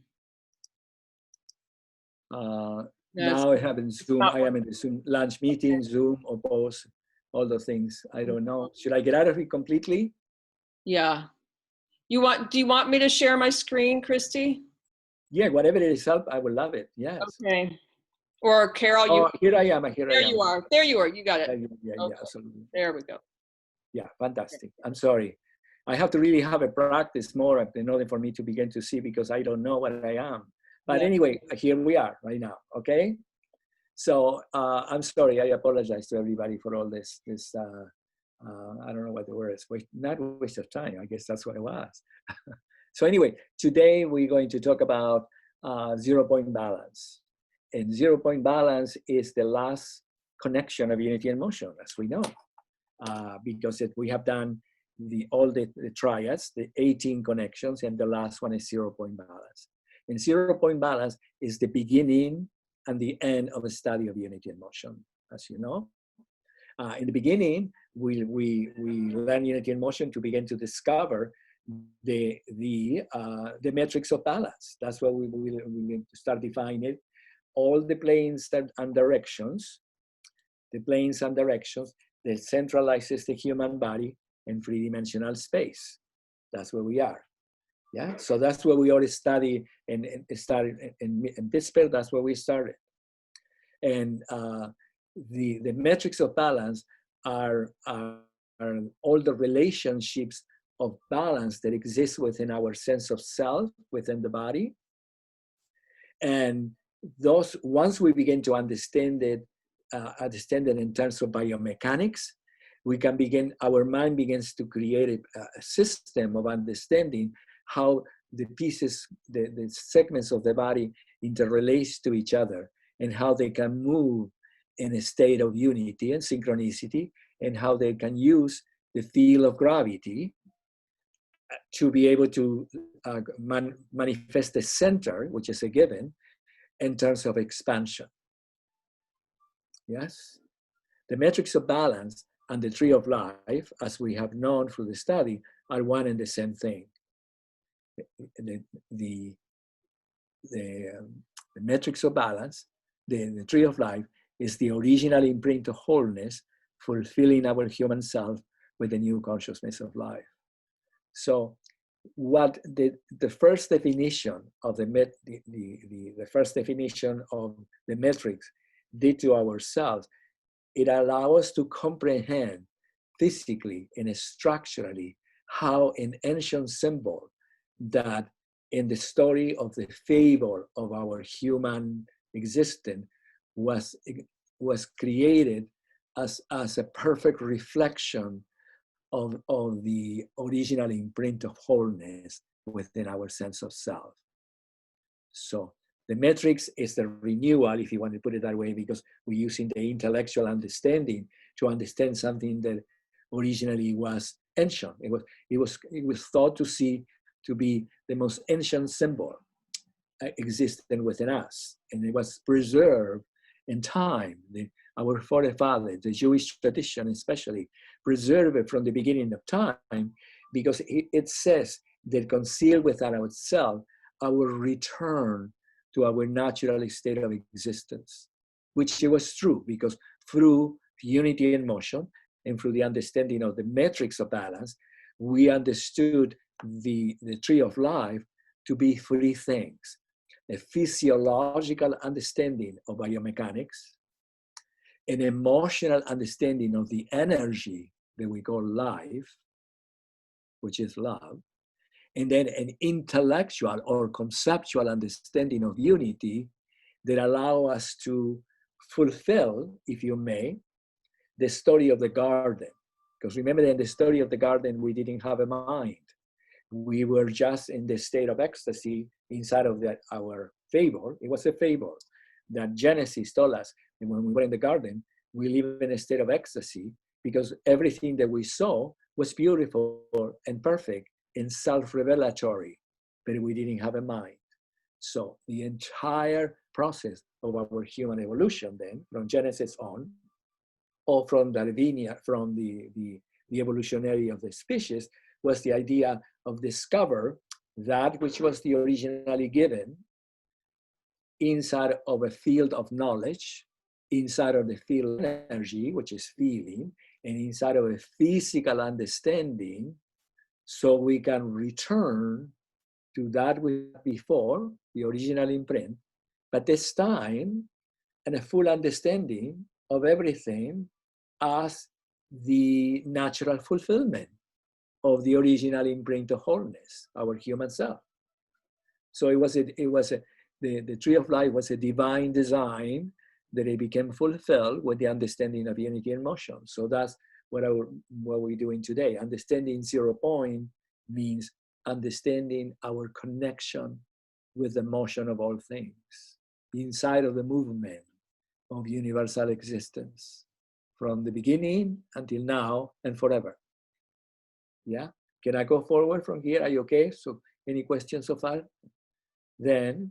Now I have in Zoom. I am in the Zoom lunch meeting, Zoom, or both, all those things. I don't know. Should I get out of it completely? Yeah. Do you want me to share my screen, Christy? Yeah, whatever it is, I would love it. Yes. Okay. Or Carol, here I am. There you are. There you are. You got it. Yeah, absolutely. There we go. Yeah, fantastic. I'm sorry. I have to really have a practice more in order for me to begin to see, because I don't know what I am. But anyway, here we are right now, okay? So I'm sorry, I apologize to everybody for all this, I don't know what the word is, not waste of time, I guess that's what it was. So anyway, today we're going to talk about 0-point balance. And 0-point balance is the last connection of unity and motion, as we know, because we have done all the triads, the 18 connections, and the last one is 0-point balance. And 0-point balance is the beginning and the end of a study of unity and motion, as you know. In the beginning, we learn unity and motion to begin to discover the metrics of balance. That's what we need to start defining it. All the planes and directions, that centralizes the human body in three-dimensional space. That's where we are. Yeah, so that's where we already study and started in Pittsburgh. That's where we started. And the metrics of balance are all the relationships of balance that exist within our sense of self, within the body. And those, once we begin to understand it in terms of biomechanics, our mind begins to create a system of understanding how the pieces, the segments of the body interrelate to each other, and how they can move in a state of unity and synchronicity, and how they can use the field of gravity to be able to manifest the center, which is a given, in terms of expansion. Yes? The metrics of balance and the tree of life, as we have known through the study, are one and the same thing. The metrics of balance, the tree of life, is the original imprint of wholeness, fulfilling our human self with the new consciousness of life. So, what the first definition of the first definition of the metrics did to ourselves, it allows us to comprehend physically and structurally how an ancient symbol that in the story of the fable of our human existence was created as a perfect reflection of the original imprint of wholeness within our sense of self. So the metrics is the renewal, if you want to put it that way, because we're using the intellectual understanding to understand something that originally was ancient. It was thought to be the most ancient symbol existing within us, and it was preserved in time. Our forefathers, the Jewish tradition especially, preserve it from the beginning of time, because it says that concealed within ourselves our return to our natural state of existence, which it was true, because through unity and motion and through the understanding of the metrics of balance, we understood the tree of life to be three things: a physiological understanding of biomechanics, an emotional understanding of the energy that we call life, which is love, and then an intellectual or conceptual understanding of unity that allow us to fulfill, if you may, the story of the garden. Because remember that in the story of the garden, we didn't have a mind. We were just in the state of ecstasy inside of our fable. It was a fable that Genesis told us. And when we were in the garden, we live in a state of ecstasy because everything that we saw was beautiful and perfect and self-revelatory, but we didn't have a mind. So the entire process of our human evolution then, from Genesis on, or from Darwinian, from the evolutionary of the species, was the idea of discover that which was the originally given inside of a field of knowledge, inside of the field of energy, which is feeling, and inside of a physical understanding, so we can return to that which before, the original imprint, but this time, and a full understanding of everything as the natural fulfillment of the original imprint of wholeness, our human self. So the tree of life was a divine design that it became fulfilled with the understanding of unity and motion. So that's what we're doing today. Understanding 0 point means understanding our connection with the motion of all things, inside of the movement of universal existence, from the beginning until now and forever. Yeah? Can I go forward from here? Are you okay? So any questions so far? Then,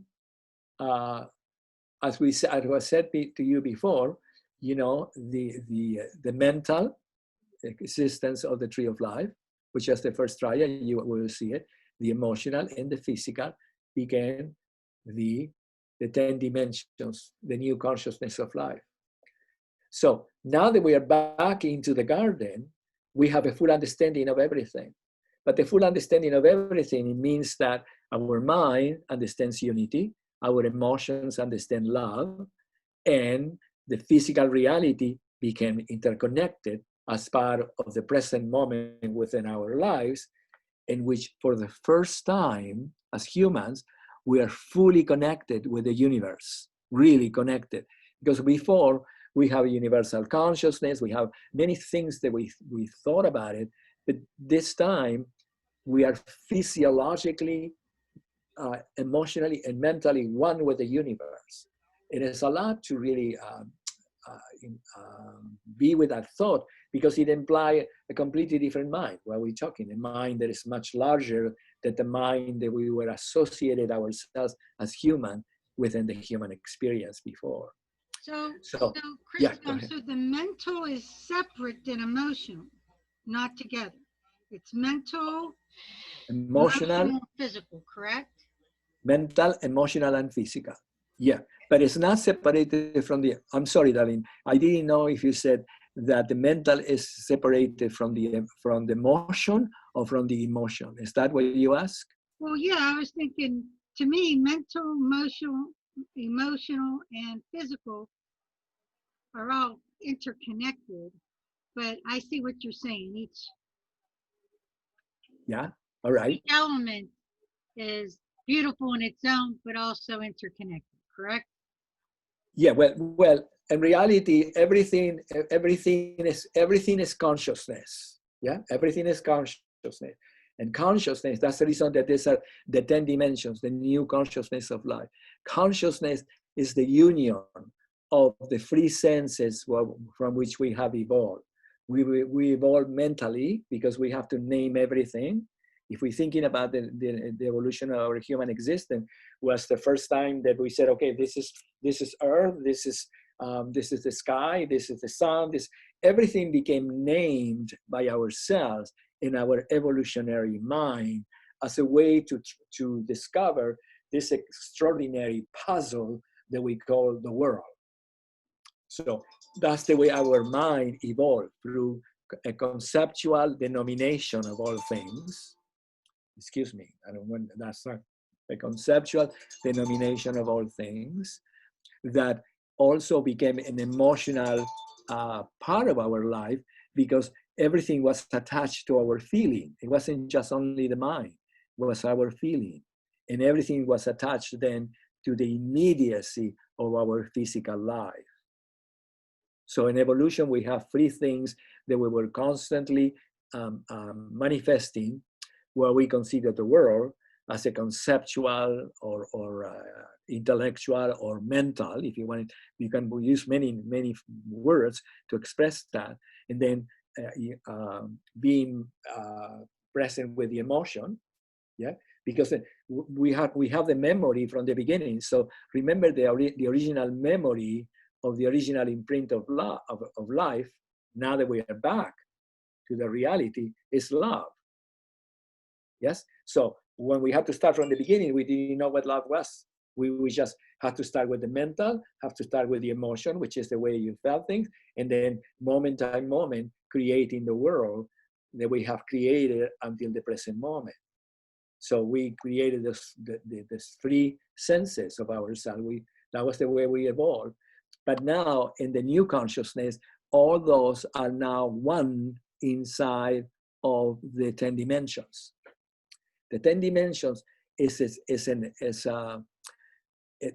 as I said to you before, you know, the mental existence of the tree of life, which is the first triad, you will see it, the emotional and the physical became the 10 dimensions, the new consciousness of life. So now that we are back into the garden, we have a full understanding of everything. But the full understanding of everything, it means that our mind understands unity, our emotions understand love, and the physical reality became interconnected as part of the present moment within our lives, in which for the first time as humans, we are fully connected with the universe, really connected. Because before, we have a universal consciousness, we have many things that we thought about it, but this time we are physiologically, emotionally, and mentally one with the universe. It is a lot to really be with that thought, because it implies a completely different mind. What we're talking, a mind that is much larger than the mind that we were associated ourselves as human within the human experience before. So Yeah, Christian, so the mental is separate than emotional, not together. It's mental, emotional, physical, correct? Mental, emotional, and physical. Yeah, but it's not separated from the, I'm sorry, darling, I didn't know if you said that the mental is separated from the motion or from the emotion. Is that what you ask? Well, yeah, I was thinking, to me, mental, emotional, and physical are all interconnected, but I see what you're saying. Yeah, all right. Each element is beautiful in its own, but also interconnected, correct? Yeah, well, in reality, everything is consciousness. Yeah, everything is consciousness. And consciousness, that's the reason that these are the 10 dimensions, the new consciousness of life. Consciousness is the union of the three senses from which we have evolved. We evolved mentally because we have to name everything. If we're thinking about the evolution of our human existence, was the first time that we said, okay, this is Earth, this is the sky, this is the sun, everything became named by ourselves in our evolutionary mind as a way to discover this extraordinary puzzle that we call the world. So that's the way our mind evolved, through a conceptual denomination of all things. Excuse me, I don't want, that's not a conceptual denomination of all things, that also became an emotional part of our life, because everything was attached to our feeling. It wasn't just only the mind, it was our feeling. And everything was attached then to the immediacy of our physical life. So in evolution, we have three things that we were constantly manifesting, where we consider the world as a conceptual or intellectual or mental, if you want. You can use many words to express that, and then being present with the emotion, yeah, because we have the memory from the beginning. So remember the original memory of the original imprint of life. Now that we are back to the reality, is love. Yes. So when we had to start from the beginning, we didn't know what love was. We just had to start with the mental, have to start with the emotion, which is the way you felt things, and then moment by moment, creating the world that we have created until the present moment. So we created this three senses of ourselves. That was the way we evolved. But now in the new consciousness, all those are now one inside of the 10 dimensions. The 10 dimensions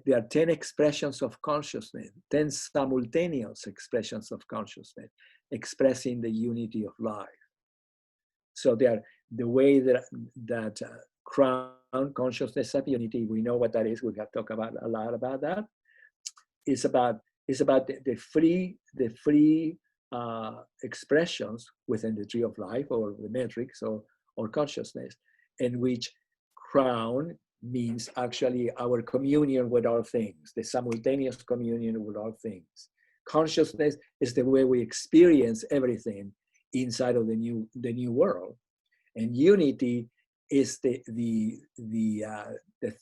there are 10 expressions of consciousness, 10 simultaneous expressions of consciousness, expressing the unity of life. So they are the way that crown consciousness of unity. We know what that is. We have talked about a lot about that. It's about the free expressions within the tree of life or the matrix or consciousness, in which crown means actually our communion with all things, the simultaneous communion with all things. Consciousness is the way we experience everything inside of the new world, and unity is the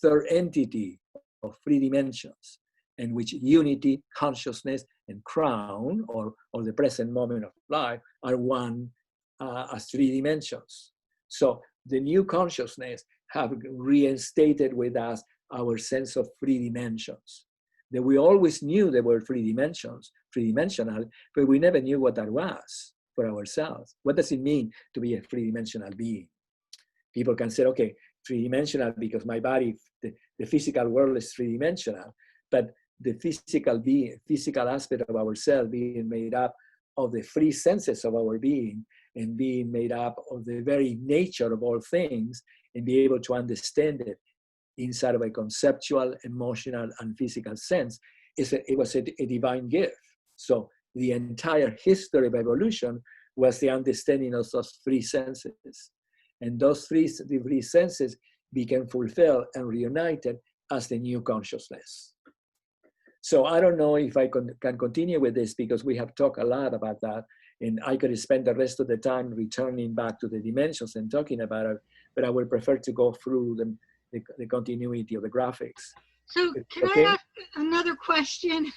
third entity of 3 dimensions, in which unity, consciousness, and crown, or the present moment of life, are one as 3 dimensions. So the new consciousness have reinstated with us our sense of 3 dimensions. That we always knew there were 3 dimensions, 3-dimensional, but we never knew what that was for ourselves. What does it mean to be a 3-dimensional being? People can say, okay, 3-dimensional because my body, the physical world is 3-dimensional, but the physical aspect of ourselves being made up of the 3 senses of our being, and being made up of the very nature of all things, and be able to understand it inside of a conceptual, emotional, and physical sense, it was a divine gift. So the entire history of evolution was the understanding of those 3 senses. And those three senses became fulfilled and reunited as the new consciousness. So I don't know if I can continue with this, because we have talked a lot about that, and I could spend the rest of the time returning back to the dimensions and talking about it, but I would prefer to go through the continuity of the graphics. So can Okay? I ask another question?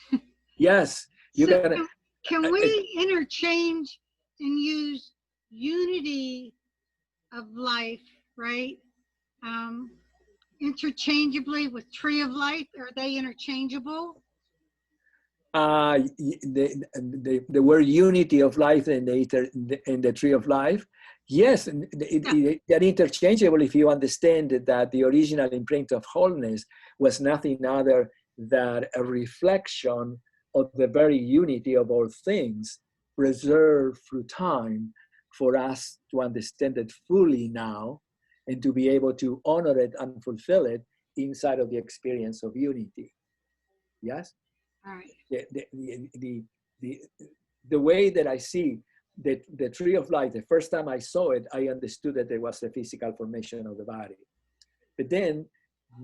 Yes. You So can. can we interchange and use unity of life, right? Interchangeably with tree of life? Are they interchangeable? The word unity of life in the tree of life, yes, they're interchangeable if you understand that the original imprint of wholeness was nothing other than a reflection of the very unity of all things, preserved through time for us to understand it fully now, and to be able to honor it and fulfill it inside of the experience of unity. Yes? All right. The way that I see the tree of life, the first time I saw it, I understood that there was the physical formation of the body. But then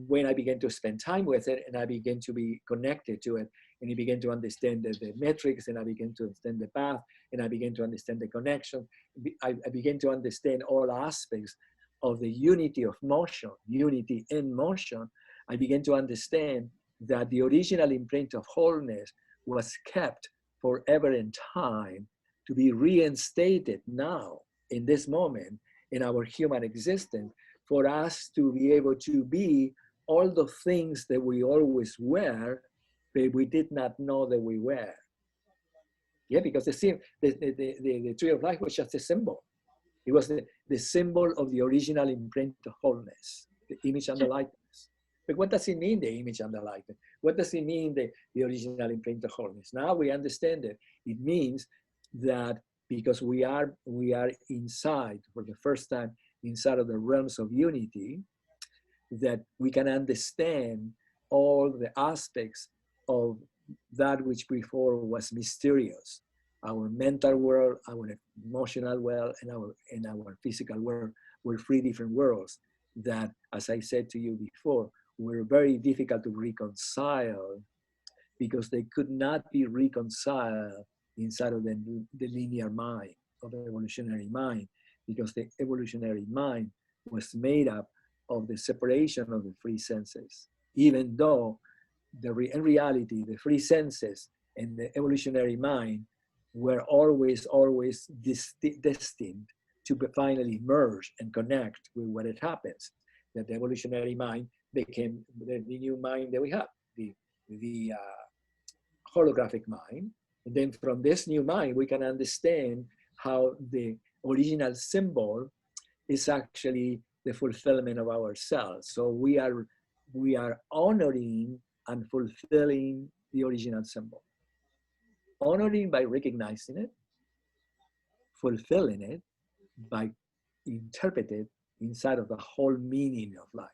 when I began to spend time with it, and I began to be connected to it, and I began to understand the metrics, and I began to understand the path, and I began to understand the connection, I began to understand all aspects of the unity of motion, unity in motion. I began to understand that the original imprint of wholeness was kept forever in time, to be reinstated now in this moment in our human existence, for us to be able to be all the things that we always were, but we did not know that we were. Yeah, because the tree of life was just a symbol. It was the symbol of the original imprint of wholeness, the image and the likeness. But what does it mean, the image and the likeness? What does it mean, the original imprint of wholeness? Now we understand it. It means that because we are inside, for the first time, inside of the realms of unity, that we can understand all the aspects of that which before was mysterious. Our mental world, our emotional world, and our physical world were 3 different worlds that, as I said to you before, were very difficult to reconcile, because they could not be reconciled inside of the linear mind, of the evolutionary mind, because the evolutionary mind was made up of the separation of the 3 senses, even though in reality, the 3 senses and the evolutionary mind were always destined to finally merge and connect with what it happens. That the evolutionary mind became the new mind that we have, the holographic mind. And then from this new mind, we can understand how the original symbol is actually the fulfillment of ourselves. So we are honoring and fulfilling the original symbol. Honoring by recognizing it, fulfilling it by interpreting inside of the whole meaning of life.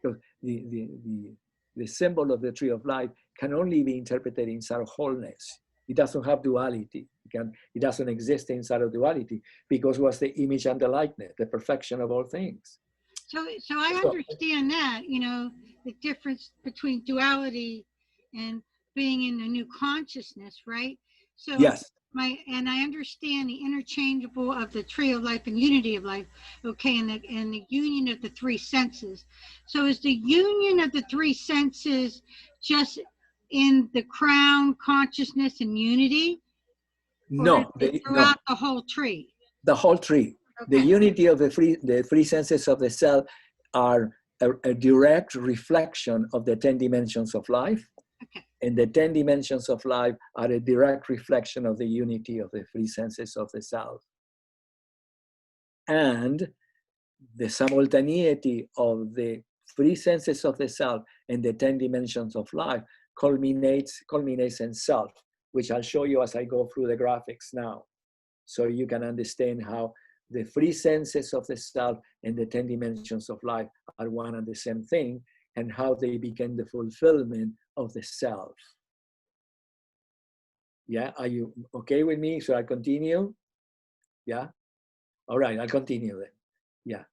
Because the symbol of the tree of life can only be interpreted inside of wholeness. It doesn't have duality. It doesn't exist inside of duality because it was the image and the likeness, the perfection of all things. So I understand that, you know, the difference between duality and being in a new consciousness, right? So yes. And I understand the interchangeable of the tree of life and unity of life, okay, and the union of the three senses. So is the union of the three senses just in the crown consciousness and unity? No, throughout the whole tree. The whole tree. Okay. The unity of the three senses of the self are a direct reflection of the 10 dimensions of life. Okay. And the 10 dimensions of life are a direct reflection of the unity of the three senses of the self. And the simultaneity of the three senses of the self and the 10 dimensions of life culminates in self, which I'll show you as I go through the graphics now. So you can understand how the three senses of the self and the 10 dimensions of life are one and the same thing, and how they become the fulfillment of the self. Yeah, are you okay with me? Should I continue? Yeah? All right, I'll continue then. Yeah.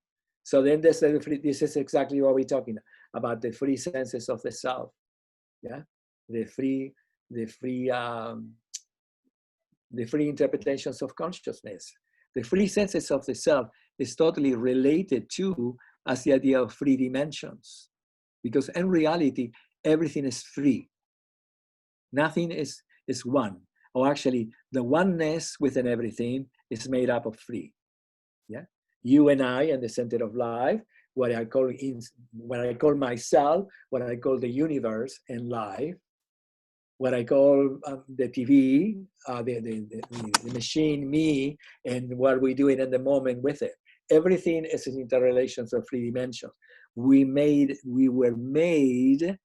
So then this is exactly what we're talking about, the three senses of the self. Yeah? The three interpretations of consciousness. The three senses of the self is totally related to as the idea of three dimensions. Because in reality, everything is three. Nothing is one. Or actually, the oneness within everything is made up of three. Yeah? You and I and the center of life, what I call myself, what I call the universe and life, what I call the TV, the machine, me, and what we're doing in the moment with it. Everything is in interrelations of three dimensions. We were made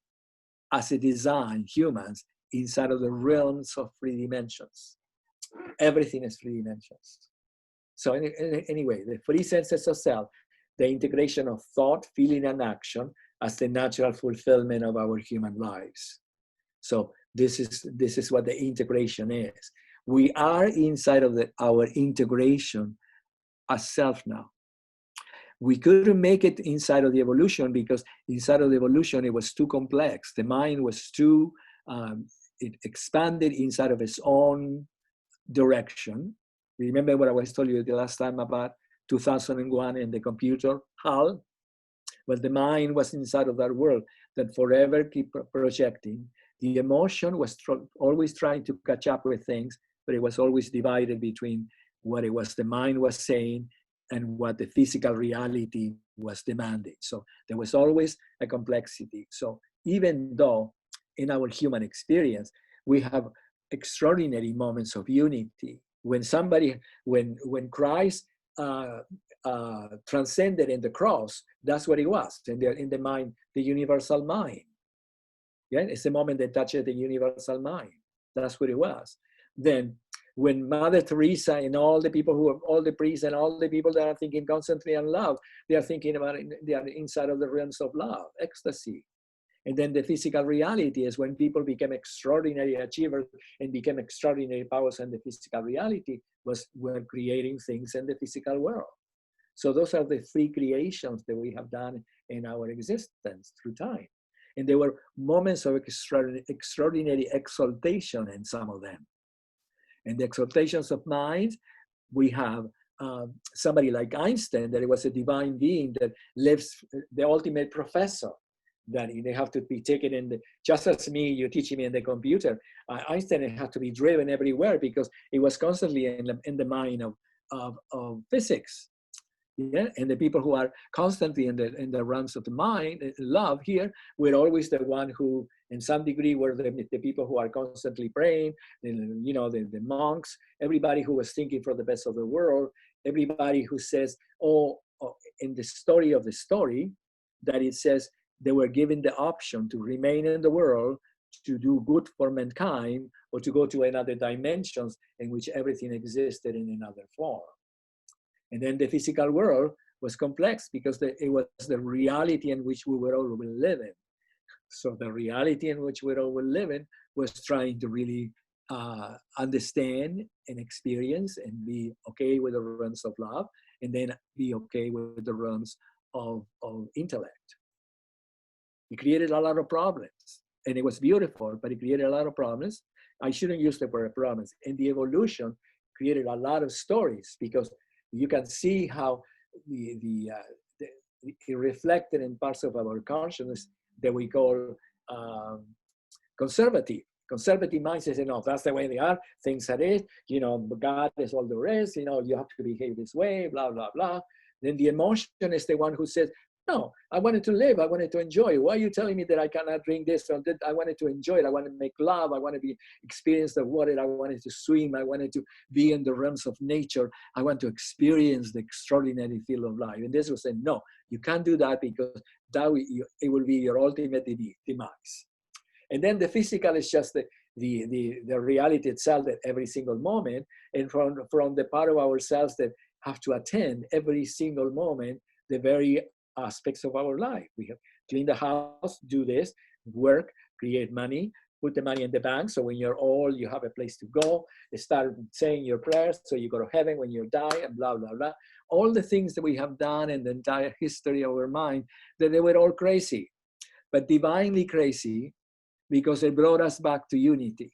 as a design, humans, inside of the realms of three dimensions. Everything is three dimensions. So anyway, the three senses of self, the integration of thought, feeling, and action as the natural fulfillment of our human lives. So this is what the integration is. We are inside of our integration as self now. We couldn't make it inside of the evolution because inside of the evolution it was too complex. The mind was too, it expanded inside of its own direction. Remember what I was telling you the last time about 2001 and the computer HAL? Well, the mind was inside of that world that forever keep projecting. The emotion was always trying to catch up with things, but it was always divided between what it was the mind was saying and what the physical reality was demanding. So there was always a complexity. So even though in our human experience, we have extraordinary moments of unity, when Christ transcended in the cross, that's what it was, in the mind, the universal mind. Yeah, it's the moment that touches the universal mind. That's what it was. Then when Mother Teresa and all the people all the priests and all the people that are thinking constantly on love, they are thinking about it, they are inside of the realms of love, ecstasy. And then the physical reality is when people became extraordinary achievers and became extraordinary powers in the physical reality, we're creating things in the physical world. So those are the three creations that we have done in our existence through time. And there were moments of extraordinary exaltation in some of them. And the exaltations of mind, we have somebody like Einstein, that it was a divine being that lives, the ultimate professor, that they have to be taken in just as me, you're teaching me in the computer. Einstein had to be driven everywhere because it was constantly in the mind of physics. Yeah, and the people who are constantly in the realms of the mind, love here, we're always the one who, in some degree, were the people who are constantly praying, the monks, everybody who was thinking for the best of the world, everybody who says, in the story of the story, that it says they were given the option to remain in the world, to do good for mankind, or to go to another dimensions in which everything existed in another form. And then the physical world was complex because it was the reality in which we were all living. So the reality in which we're all living was trying to really understand and experience and be okay with the realms of love, and then be okay with the realms of intellect. It created a lot of problems, and it was beautiful, but it created a lot of problems. I shouldn't use the word problems. And the evolution created a lot of stories, because you can see how it reflected in parts of our consciousness that we call conservative. Conservative minds say, no, that's the way they are, things are it, God is all the rest, you have to behave this way, blah, blah, blah. Then the emotion is the one who says, no, I wanted to live, I wanted to enjoy. Why are you telling me that I cannot drink this or that? I wanted to enjoy it, I want to make love, I want to experience the water, I wanted to swim, I wanted to be in the realms of nature, I want to experience the extraordinary feel of life. And this was saying, no, you can't do that, because it will be your ultimate demise. And then the physical is just the reality itself at every single moment, and from the part of ourselves that have to attend every single moment the very aspects of our life. We have clean the house, do this, work, create money, put the money in the bank, so when you're old, you have a place to go, start saying your prayers, so you go to heaven when you die, and blah, blah, blah. All the things that we have done in the entire history of our mind, that they were all crazy, but divinely crazy, because it brought us back to unity.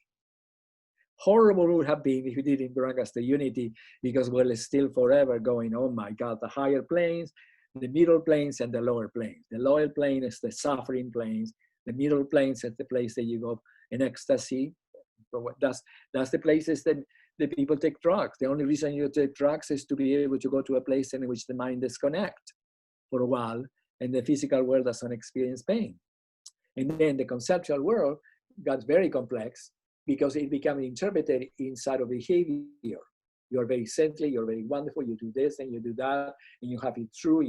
Horrible would have been if it didn't bring us to unity, because we're still forever going, oh my God, the higher planes, the middle planes, and the lower planes. The lower plane is the suffering planes. The middle planes is the place that you go in ecstasy. That's the places that the people take drugs. The only reason you take drugs is to be able to go to a place in which the mind disconnects for a while, and the physical world doesn't experience pain. And then the conceptual world got very complex, because it became interpreted inside of behavior. You're very saintly, you're very wonderful, you do this and you do that, and you have it true,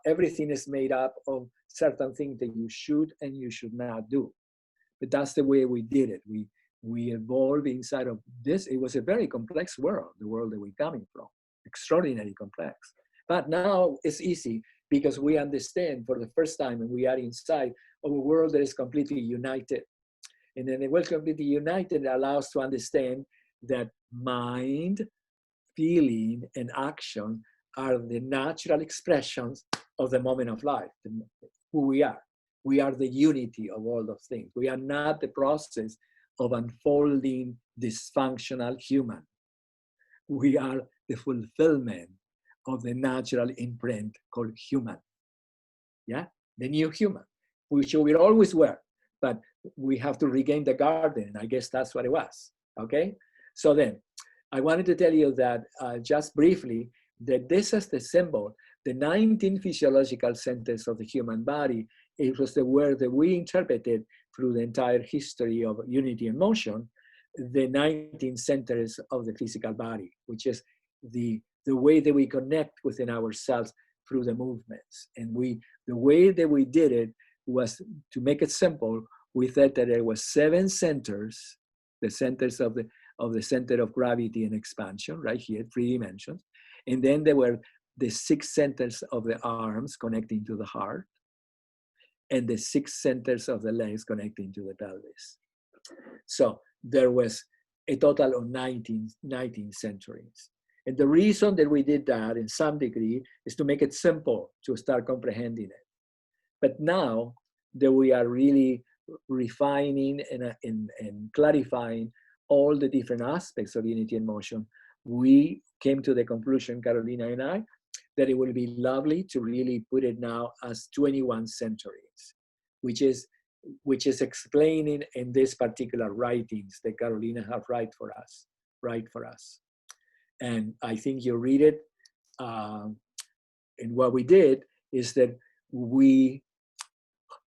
everything is made up of certain things that you should and you should not do. But that's the way we did it. We evolved inside of this. It was a very complex world, the world that we're coming from, extraordinarily complex. But now it's easy, because we understand for the first time, and we are inside of a world that is completely united. And then the world completely united allows to understand that mind, feeling, and action are the natural expressions of the moment of life, who we are. We are the unity of all those things. We are not the process of unfolding dysfunctional human. We are the fulfillment of the natural imprint called human. Yeah, the new human, which we always were, but we have to regain the garden. And I guess that's what it was. Okay. So then I wanted to tell you that just briefly, that this is the symbol, the 19 physiological centers of the human body. It was the word that we interpreted through the entire history of unity and motion, the 19 centers of the physical body, which is the way that we connect within ourselves through the movements. And the way that we did it was, to make it simple, we thought that there was 7 centers, the centers of the center of gravity and expansion, right here, 3 dimensions. And then there were the 6 centers of the arms connecting to the heart, and the 6 centers of the legs connecting to the pelvis. So there was a total of 19 centuries. And the reason that we did that in some degree is to make it simple to start comprehending it. But now that we are really refining and clarifying all the different aspects of unity and motion, we came to the conclusion, Carolina and I, that it would be lovely to really put it now as 21 centuries, which is explaining in this particular writings that Carolina have write for us. And I think you read it. And what we did is that we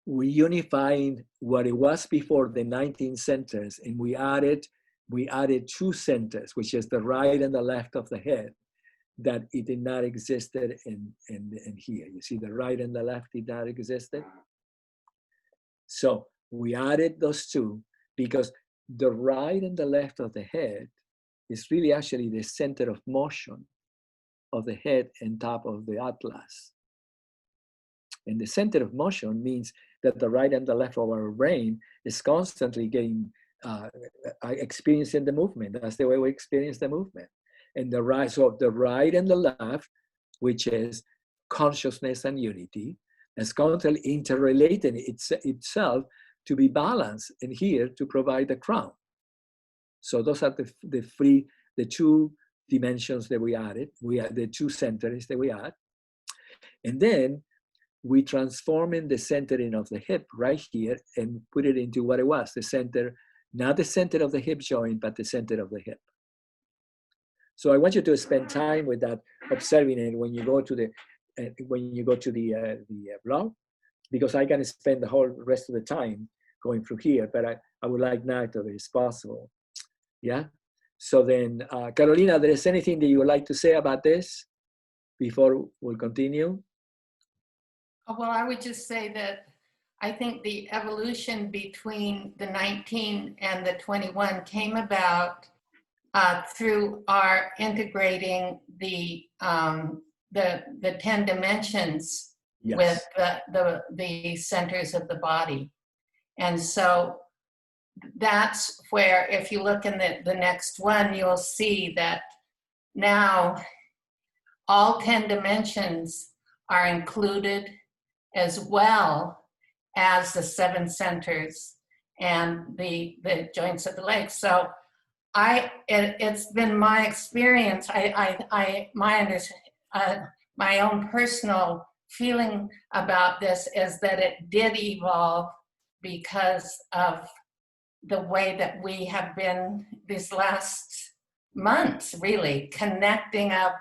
unified what it was before the 19 centers, and we added 2 centers, which is the right and the left of the head, that it did not existed in here. You see, the right and the left did not existed. So we added those 2, because the right and the left of the head is really actually the center of motion. of the head and top of the atlas. And the center of motion means that the right and the left of our brain is constantly getting experiencing the movement. That's the way we experience the movement. And the right, so the right and the left, which is consciousness and unity, is constantly interrelating itself to be balanced and here to provide the crown. So those are the two dimensions that we added. We are the two centers that we add. And then we transform in the centering of the hip right here and put it into what it was, the center, not the center of the hip joint, but the center of the hip. So I want you to spend time with that, observing it when you go to the blog, because I can spend the whole rest of the time going through here, but I would like now if it's possible. Yeah. So then, Carolina, there is anything that you would like to say about this before we continue? Well, I would just say that I think the evolution between the 19 and the 21 came about through our integrating the 10 dimensions Yes. with the centers of the body. And so that's where, if you look in the next one, you'll see that now all 10 dimensions are included, as well as the 7 centers and the joints of the legs. So it's been my experience, my own personal feeling about this is that it did evolve because of the way that we have been these last months, really connecting up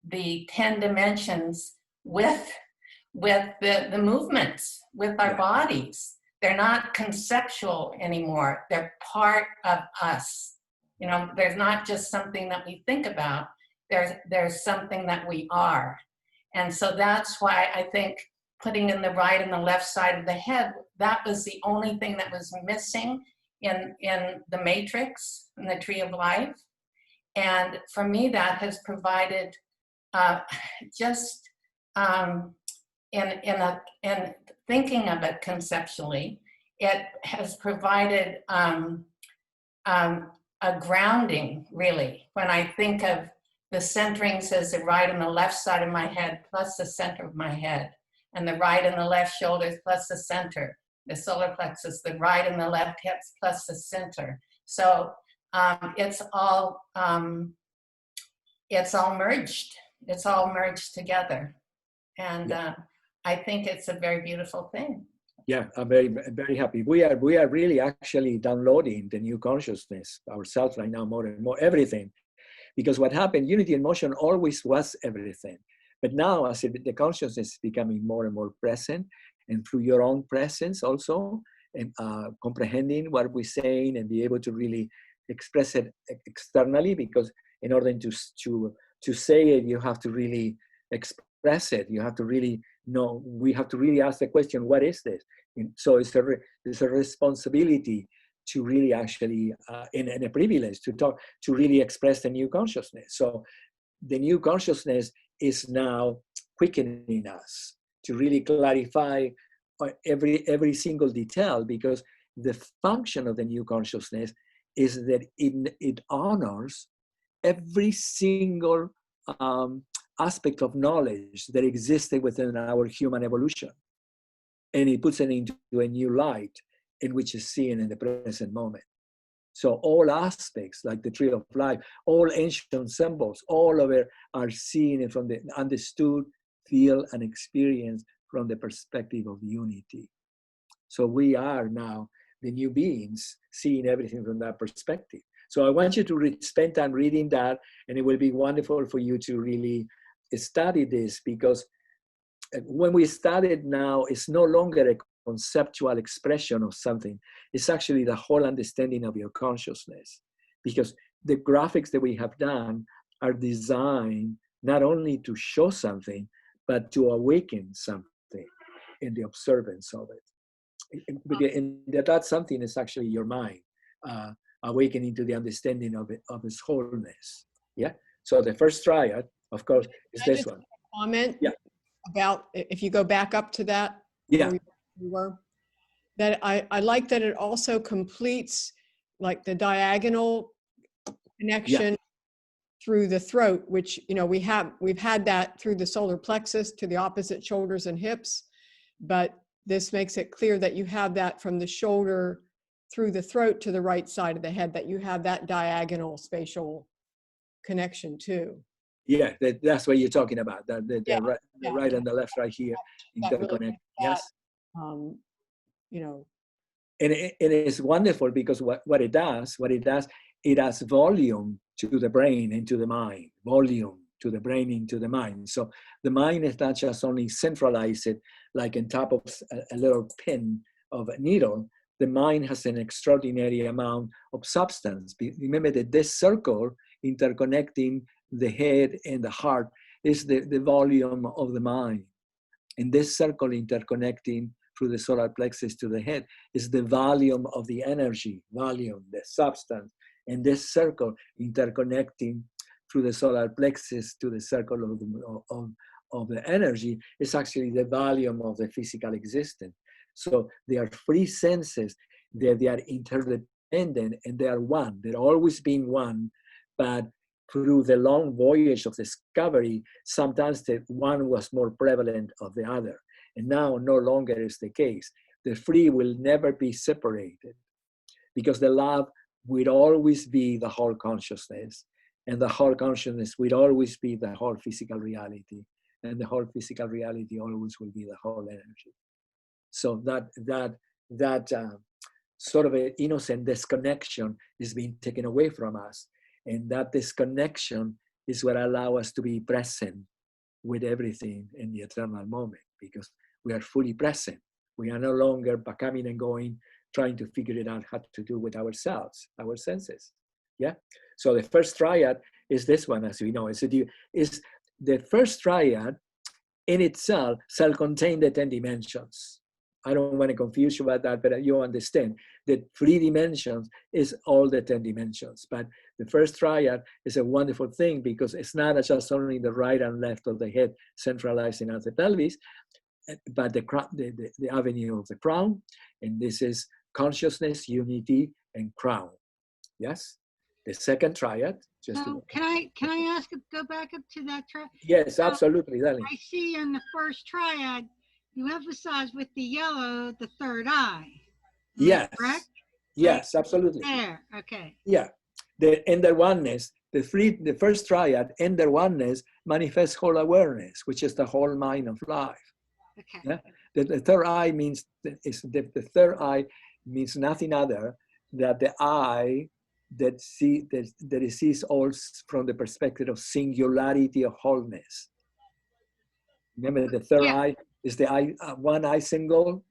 the 10 dimensions with the movements, with our bodies. They're not conceptual anymore. They're part of us. You know, there's not just something that we think about. There's something that we are. And so that's why I think putting in the right and the left side of the head, that was the only thing that was missing in the matrix, in the tree of life. And for me, that has provided in thinking of it conceptually, it has provided a grounding, really. When I think of the centerings as the right and the left side of my head plus the center of my head, and the right and the left shoulders plus the center, the solar plexus, the right and the left hips plus the center. So it's all merged. It's all merged together. And I think it's a very beautiful thing. Yeah, I'm very, very happy. We are really actually downloading the new consciousness ourselves right now, more and more, everything. Because what happened, unity in motion always was everything. But now, as the consciousness is becoming more and more present, and through your own presence also, and comprehending what we're saying and be able to really express it externally, because in order to say it, you have to really express it. You have to really know, we have to really ask the question, what is this? And so it's a responsibility to really actually, and a privilege to talk, to really express the new consciousness. So the new consciousness is now quickening us to really clarify every single detail, because the function of the new consciousness is that it honors every single aspect of knowledge that existed within our human evolution. And it puts it into a new light in which is seen in the present moment. So all aspects, like the tree of life, all ancient symbols, all of it are seen from the understood, feel, and experience from the perspective of unity. So we are now the new beings, seeing everything from that perspective. So I want you to spend time reading that, and it will be wonderful for you to really study this, because when we study it now, it's no longer a conceptual expression of something. It's actually the whole understanding of your consciousness, because the graphics that we have done are designed not only to show something, but to awaken something in the observance of it. And that something is actually your mind, awakening to the understanding of its wholeness. Yeah. So the first triad of course, is Can I this just one. comment Yeah. about, if you go back up to that, Yeah, where we were, that I like that it also completes like the diagonal connection through the throat, which, you know, we've had that through the solar plexus to the opposite shoulders and hips, but this makes it clear that you have that from the shoulder through the throat to the right side of the head, that you have that diagonal spatial connection too. yeah, that's what you're talking about. The Yeah, right, the yeah. right and the left right here That really interconnect. makes Yes. that, you know, And it is wonderful because what it does, it adds volume to the brain and to the mind, volume to the brain into the mind. So the mind is not just only centralized like on top of a little pin of a needle. The mind has an extraordinary amount of substance. Remember that this circle interconnecting the head and the heart is the volume of the mind. And this circle interconnecting through the solar plexus to the head is the volume of the energy, the substance. And this circle interconnecting through the solar plexus to the circle of the energy is actually the volume of the physical existence. So they are three senses that they are interdependent and they are one. They're always been one, but through the long voyage of discovery, sometimes the one was more prevalent of the other. And now no longer is the case. The three will never be separated because the love will always be the whole consciousness, and the whole consciousness will always be the whole physical reality, and the whole physical reality always will be the whole energy. So that sort of an innocent disconnection is being taken away from us. And that disconnection is what allows us to be present with everything in the eternal moment, because we are fully present. We are no longer coming and going, trying to figure it out how to do with ourselves, our senses. Yeah. So the first triad is this one, as we know. Is the first triad in itself self-contained the 10 dimensions. I don't want to confuse you about that, but you understand that 3 dimensions is all the 10 dimensions. But the first triad is a wonderful thing because it's not just only the right and left of the head centralizing at the pelvis, but the avenue of the crown. And this is consciousness, unity, and crown. Yes? The second triad. So can I ask, go back up to that triad? Yes, absolutely, darling. I see in the first triad, you emphasize with the yellow, the third eye. Yes. Correct? Yes, absolutely. There, okay. Yeah. The ender oneness, the first triad, ender oneness, manifests whole awareness, which is the whole mind of life. Okay. Yeah. The third eye means the third eye means nothing other than the eye that sees all from the perspective of singularity of wholeness. Remember, the third eye is the eye, one eye single.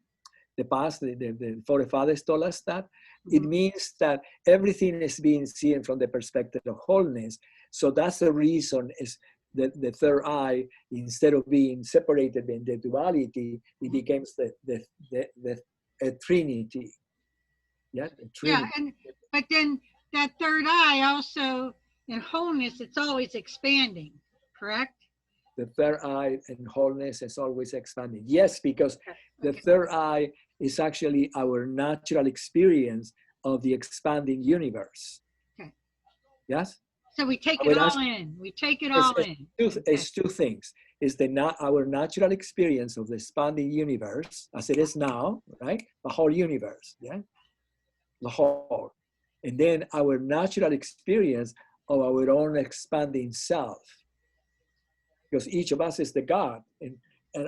The past, the forefathers told us that. It means that everything is being seen from the perspective of wholeness. So that's the reason is that the third eye, instead of being separated in the duality, it becomes a trinity. Yeah, a trinity. Yeah, but then that third eye also, in wholeness, it's always expanding, correct? The third eye and wholeness is always expanding. Yes, because the third eye is actually our natural experience of the expanding universe. Okay. Yes? So we take it all in. We take it all in. It's two things. It's our natural experience of the expanding universe as it is now, right? The whole universe, yeah? The whole. And then our natural experience of our own expanding self. Because each of us is the God,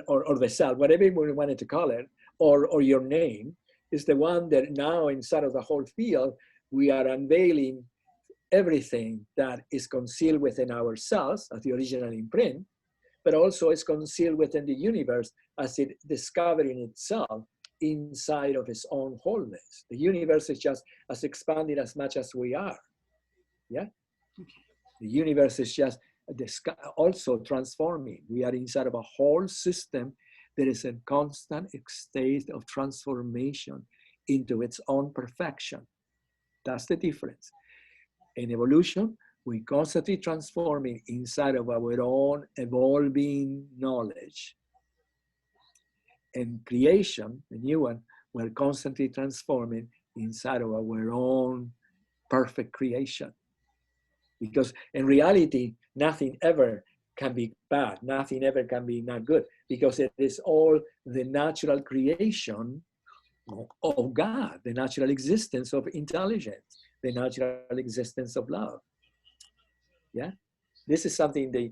or the self, whatever we wanted to call it, or your name, is the one that now inside of the whole field, we are unveiling everything that is concealed within ourselves as the original imprint, but also is concealed within the universe as it discovering itself inside of its own wholeness. The universe is just as expanding as much as we are. Yeah? The universe is just also transforming. We are inside of a whole system that is in constant state of transformation into its own perfection. That's the difference. In evolution, We constantly transforming inside of our own evolving knowledge. And creation, the new one, we're constantly transforming inside of our own perfect creation. Because in reality, nothing ever can be bad, nothing ever can be not good, because it is all the natural creation of God, the natural existence of intelligence, the natural existence of love. Yeah, this is something that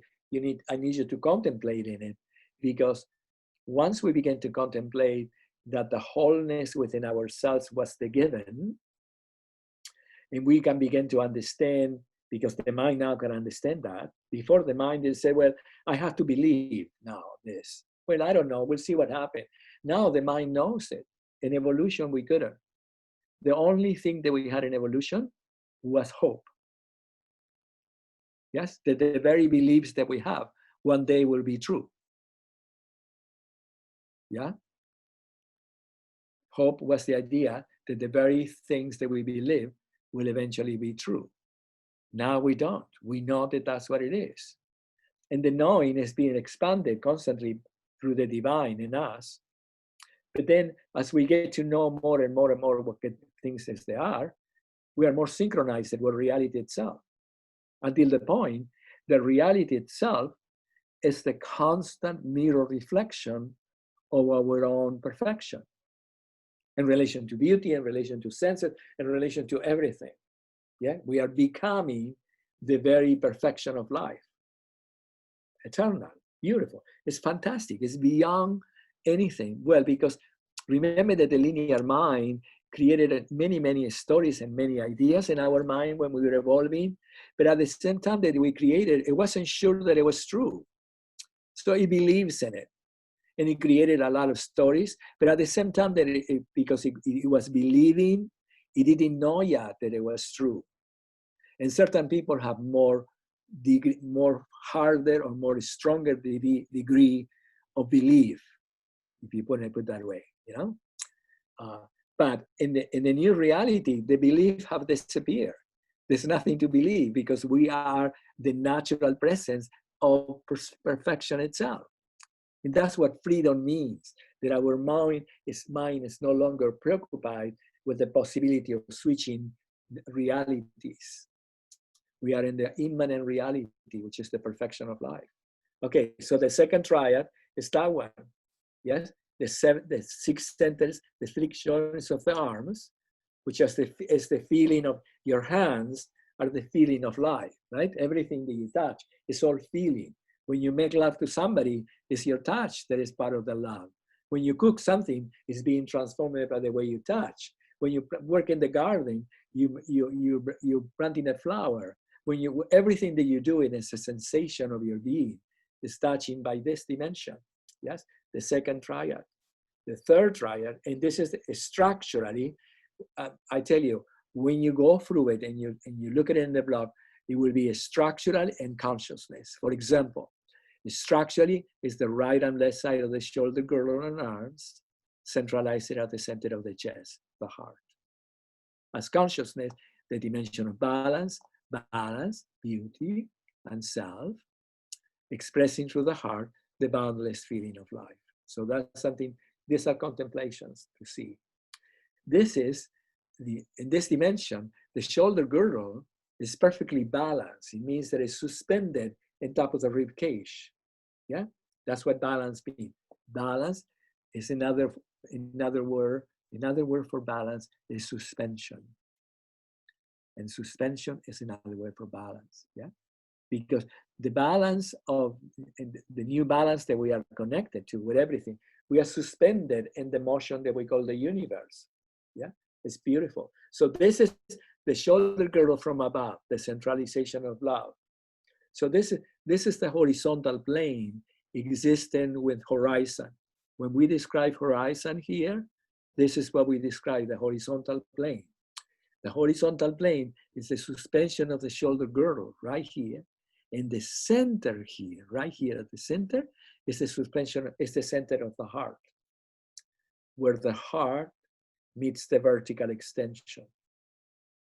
I need you to contemplate in it, because once we begin to contemplate that the wholeness within ourselves was the given, and we can begin to understand, because the mind now can understand that. Before, the mind is say, well, I have to believe now this. Well, I don't know, we'll see what happens. Now the mind knows it. In evolution, we couldn't. The only thing that we had in evolution was hope. Yes, that the very beliefs that we have one day will be true. Yeah? Hope was the idea that the very things that we believe will eventually be true. Now we don't. We know that that's what it is. And the knowing is being expanded constantly through the divine in us. But then as we get to know more and more and more what things as they are, we are more synchronized with reality itself. Until the point that reality itself is the constant mirror reflection of our own perfection in relation to beauty, in relation to senses, in relation to everything. Yeah, we are becoming the very perfection of life. Eternal, beautiful. It's fantastic. It's beyond anything. Well, because remember that the linear mind created many, many stories and many ideas in our mind when we were evolving. But at the same time that we created, it wasn't sure that it was true. So it believes in it. And it created a lot of stories. But at the same time that because it was believing, it didn't know yet that it was true. And certain people have more harder or more stronger degree of belief, if you put it that way, you know. But in the new reality, the belief have disappeared. There's nothing to believe because we are the natural presence of perfection itself. And that's what freedom means, that our mind is no longer preoccupied with the possibility of switching realities. We are in the immanent reality, which is the perfection of life. Okay, so the second triad is that one. Yes, the 6 centers, the 6 joints of the arms, which is the feeling of your hands, are the feeling of life, right? Everything that you touch is all feeling. When you make love to somebody, it's your touch that is part of the love. When you cook something, it's being transformed by the way you touch. When you work in the garden, you planting a flower. When everything that you do, it is a sensation of your being. Is touching by this dimension. Yes, the second triad. The third triad, and this is structurally, I tell you, when you go through it and you look at it in the block, it will be a structural and consciousness. For example, structurally is the right and left side of the shoulder girdle and arms, centralized at the center of the chest, the heart. As consciousness, the dimension of balance, beauty, and self, expressing through the heart the boundless feeling of life. So that's something, these are contemplations to see. This is, in this dimension, the shoulder girdle is perfectly balanced. It means that it's suspended on top of the rib cage. Yeah, that's what balance means. Balance is another word for balance is suspension. And suspension is another word for balance. Yeah, because the balance of the new balance that we are connected to with everything, we are suspended in the motion that we call the universe. Yeah, it's beautiful. So this is the shoulder girdle from above, the centralization of love. So this is the horizontal plane existing with horizon. When we describe horizon here, this is what we describe, the horizontal plane. The horizontal plane is the suspension of the shoulder girdle right here. In the center here, right here at the center, is the suspension, is the center of the heart, where the heart meets the vertical extension.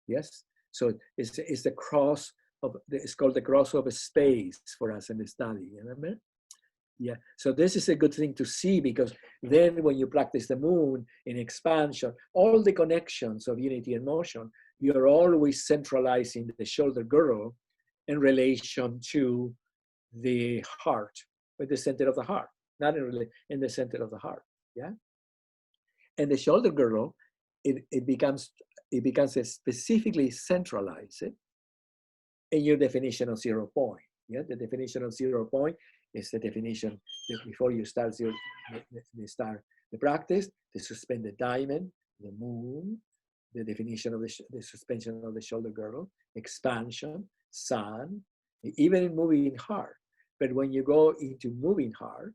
Yes? So it's the cross it's called the crossover space for us in the study, remember? Yeah, so this is a good thing to see, because then when you practice the moon in expansion, all the connections of unity and motion, you're always centralizing the shoulder girdle in relation to the heart, with the center of the heart, not in the center of the heart, yeah? And the shoulder girdle, it becomes specifically centralized in your definition of 0 point. Yeah, the definition of 0 point is the definition that before you start the practice, the suspended diamond, the moon, the definition of the suspension of the shoulder girdle, expansion, sun, even in moving heart. But when you go into moving heart,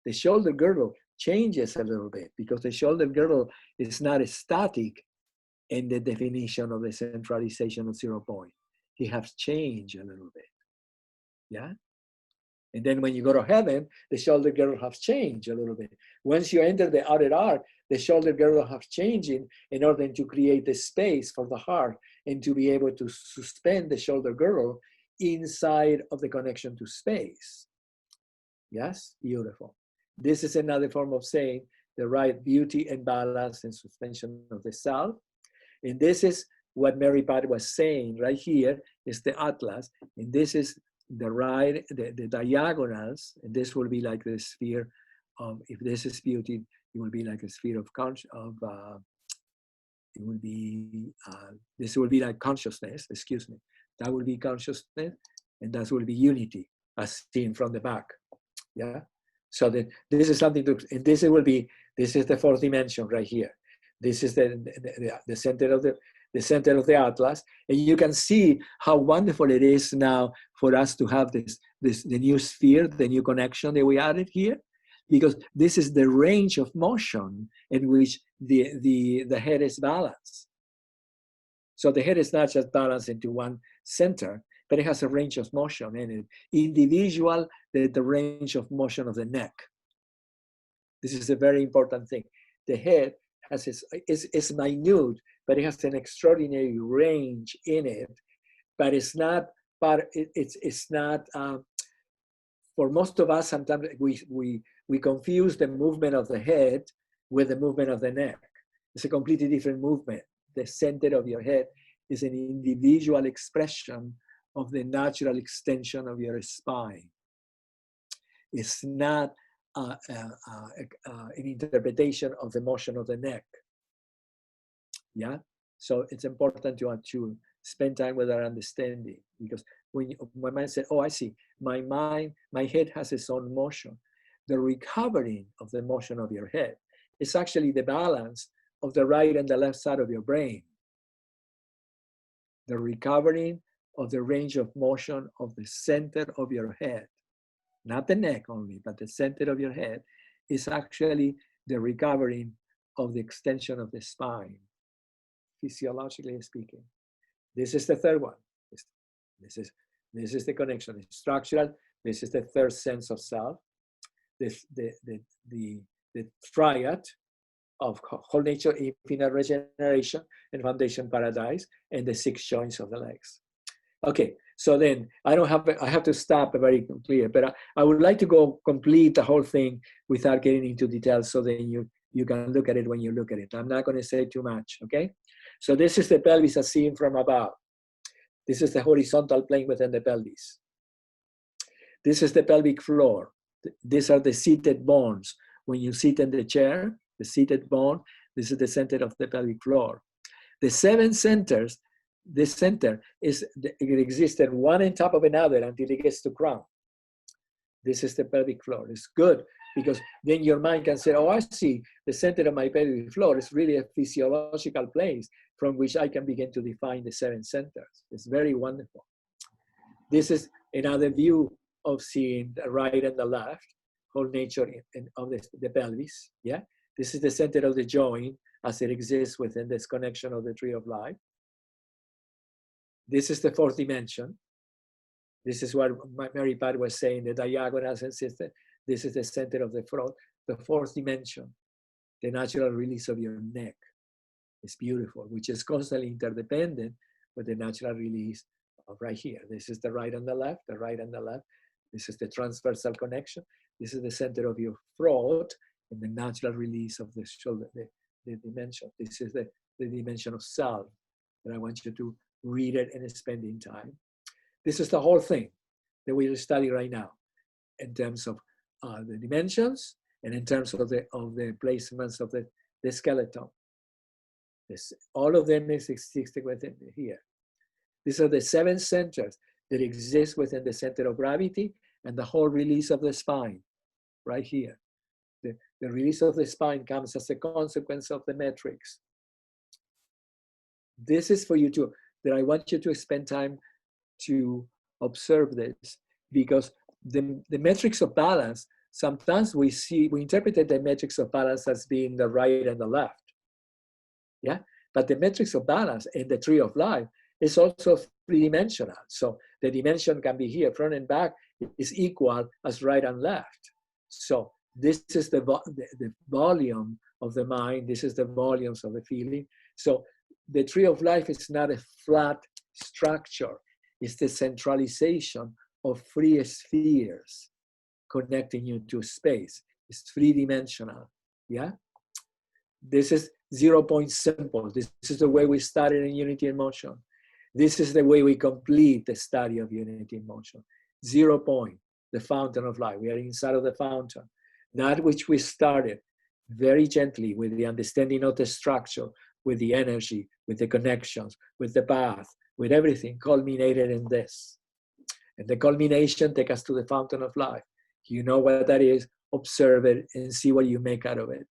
the shoulder girdle changes a little bit, because the shoulder girdle is not static in the definition of the centralization of 0 point. It has changed a little bit, yeah? And then when you go to heaven, the shoulder girdle has changed a little bit. Once you enter the outer arc, the shoulder girdle has changed in order to create the space for the heart and to be able to suspend the shoulder girdle inside of the connection to space. Yes, beautiful. This is another form of saying the right beauty and balance and suspension of the self. And this is what Mary Pat was saying right here, is the atlas. And this is the diagonals, and this will be like the sphere of, if this is beauty, it will be like a sphere of it will be, this will be like consciousness, excuse me. That will be consciousness, and that will be unity, as seen from the back, yeah? So this is something to, and this will be, this is the fourth dimension right here. This is the center of the center of the atlas, and you can see how wonderful it is now for us to have the new sphere, the new connection that we added here, because this is the range of motion in which the head is balanced. So the head is not just balanced into one center, but it has a range of motion in it, individual, the range of motion of the neck. This is a very important thing. The head has is minute, but it has an extraordinary range in it. But it's not part. It's not. For most of us, sometimes we confuse the movement of the head with the movement of the neck. It's a completely different movement. The center of your head is an individual expression of the natural extension of your spine. It's not an interpretation of the motion of the neck. Yeah, so it's important to spend time with our understanding, because when my mind said, "Oh, I see, my head has its own motion," the recovering of the motion of your head is actually the balance of the right and the left side of your brain. The recovering of the range of motion of the center of your head, not the neck only, but the center of your head, is actually the recovering of the extension of the spine, physiologically speaking. This is the third one. This is the connection. It's structural. This is the third sense of self. The triad of whole nature, infinite regeneration, and foundation paradise, and the 6 joints of the legs. Okay, so then I have to stop very clear, but I would like to go complete the whole thing without getting into details, so then you can look at it when you look at it. I'm not going to say too much, okay? So this is the pelvis as seen from above. This is the horizontal plane within the pelvis. This is the pelvic floor. These are the seated bones. When you sit in the chair, the seated bone, this is the center of the pelvic floor. The 7 centers, this center it existed one on top of another until it gets to crown. This is the pelvic floor. It's good, because then your mind can say, "Oh, I see, the center of my pelvic floor is really a physiological place from which I can begin to define the 7 centers." It's very wonderful. This is another view of seeing the right and the left, whole nature of the pelvis. Yeah, this is the center of the joint as it exists within this connection of the tree of life. This is the 4th dimension. This is what Mary Pat was saying, the diagonals and system. This is the center of the front, the 4th dimension, the natural release of your neck. It's beautiful, which is constantly interdependent with the natural release right here. This is the right and the left, the right and the left. This is the transversal connection. This is the center of your throat and the natural release of the shoulder, the dimension. This is the dimension of self that I want you to read it and spending time. This is the whole thing that we'll study right now in terms of the dimensions and in terms of the placements of the skeleton. All of them is existing within here. These are the 7 centers that exist within the center of gravity and the whole release of the spine, right here. The release of the spine comes as a consequence of the metrics. This is for you that I want you to spend time to observe this, because the metrics of balance, sometimes we interpret the metrics of balance as being the right and the left. Yeah, but the metrics of balance in the tree of life is also 3-dimensional. So the dimension can be here, front and back is equal as right and left. So this is the volume of the mind. This is the volumes of the feeling. So the tree of life is not a flat structure. It's the centralization of 3 spheres connecting you to space. It's 3-dimensional. Yeah. This is 0-point simple. This is the way we started in Unity in Motion. This is the way we complete the study of Unity in Motion. 0 point, the fountain of life. We are inside of the fountain. That which we started very gently with the understanding of the structure, with the energy, with the connections, with the path, with everything, culminated in this. And the culmination takes us to the fountain of life. You know what that is, observe it and see what you make out of it.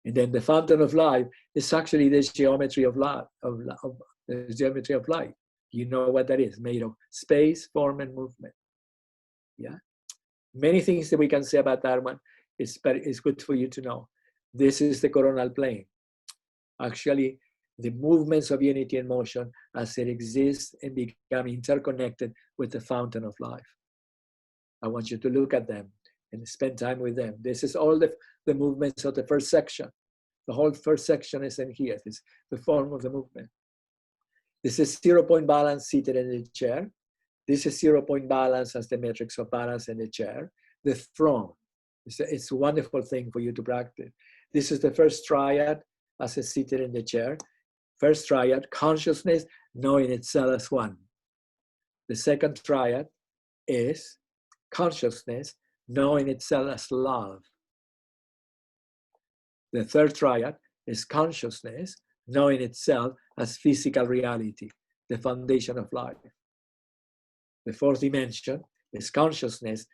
And then the fountain of life is actually the geometry of life, the geometry of life. You know what that is, made of space, form, and movement. Yeah. Many things that we can say about that one, but it's good for you to know. This is the coronal plane. Actually, the movements of Unity in Motion as it exists and become interconnected with the fountain of life. I want you to look at them and spend time with them. This is all the movements of the first section. The whole first section is in here. This is the form of the movement. This is 0-point balance seated in the chair. This is 0-point balance as the metrics of balance in the chair. The throne. It's a wonderful thing for you to practice. This is the first triad as it's seated in the chair. First triad, consciousness, knowing itself as one. The second triad is consciousness, knowing itself as love. The third triad is consciousness, knowing itself as physical reality, the foundation of life. The fourth dimension is consciousness,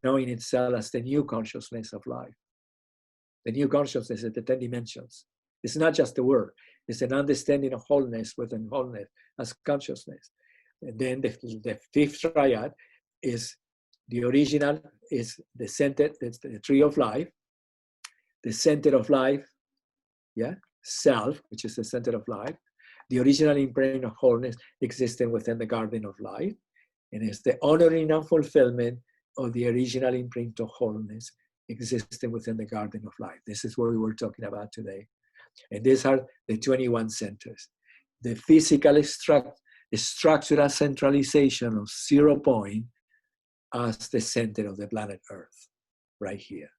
knowing itself as the new consciousness of life. The new consciousness is the 10 dimensions. It's not just a word. It's an understanding of wholeness within wholeness as consciousness. And then the fifth triad is the original, is the center, the tree of life. The center of life, yeah, self, which is the center of life. The original imprint of wholeness existing within the garden of life. And it's the honoring and fulfillment of the original imprint of wholeness existing within the garden of life. This is what we were talking about today. And these are the 21 centers. The physical structural centralization of 0 point as the center of the planet Earth, right here.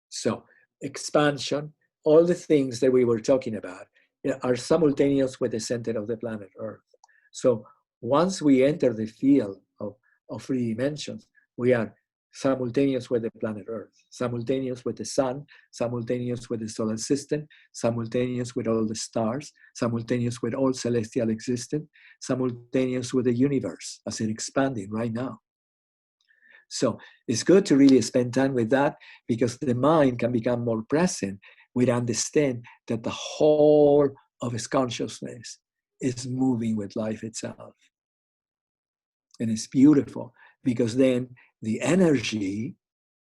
So expansion, all the things that we were talking about are simultaneous with the center of the planet Earth. So once we enter the field of 3 dimensions, we are simultaneous with the planet Earth, simultaneous with the sun, simultaneous with the solar system, simultaneous with all the stars, simultaneous with all celestial existence, simultaneous with the universe as it's expanding right now. So it's good to really spend time with that, because the mind can become more present. We understand that the whole of its consciousness is moving with life itself. And it's beautiful, because then the energy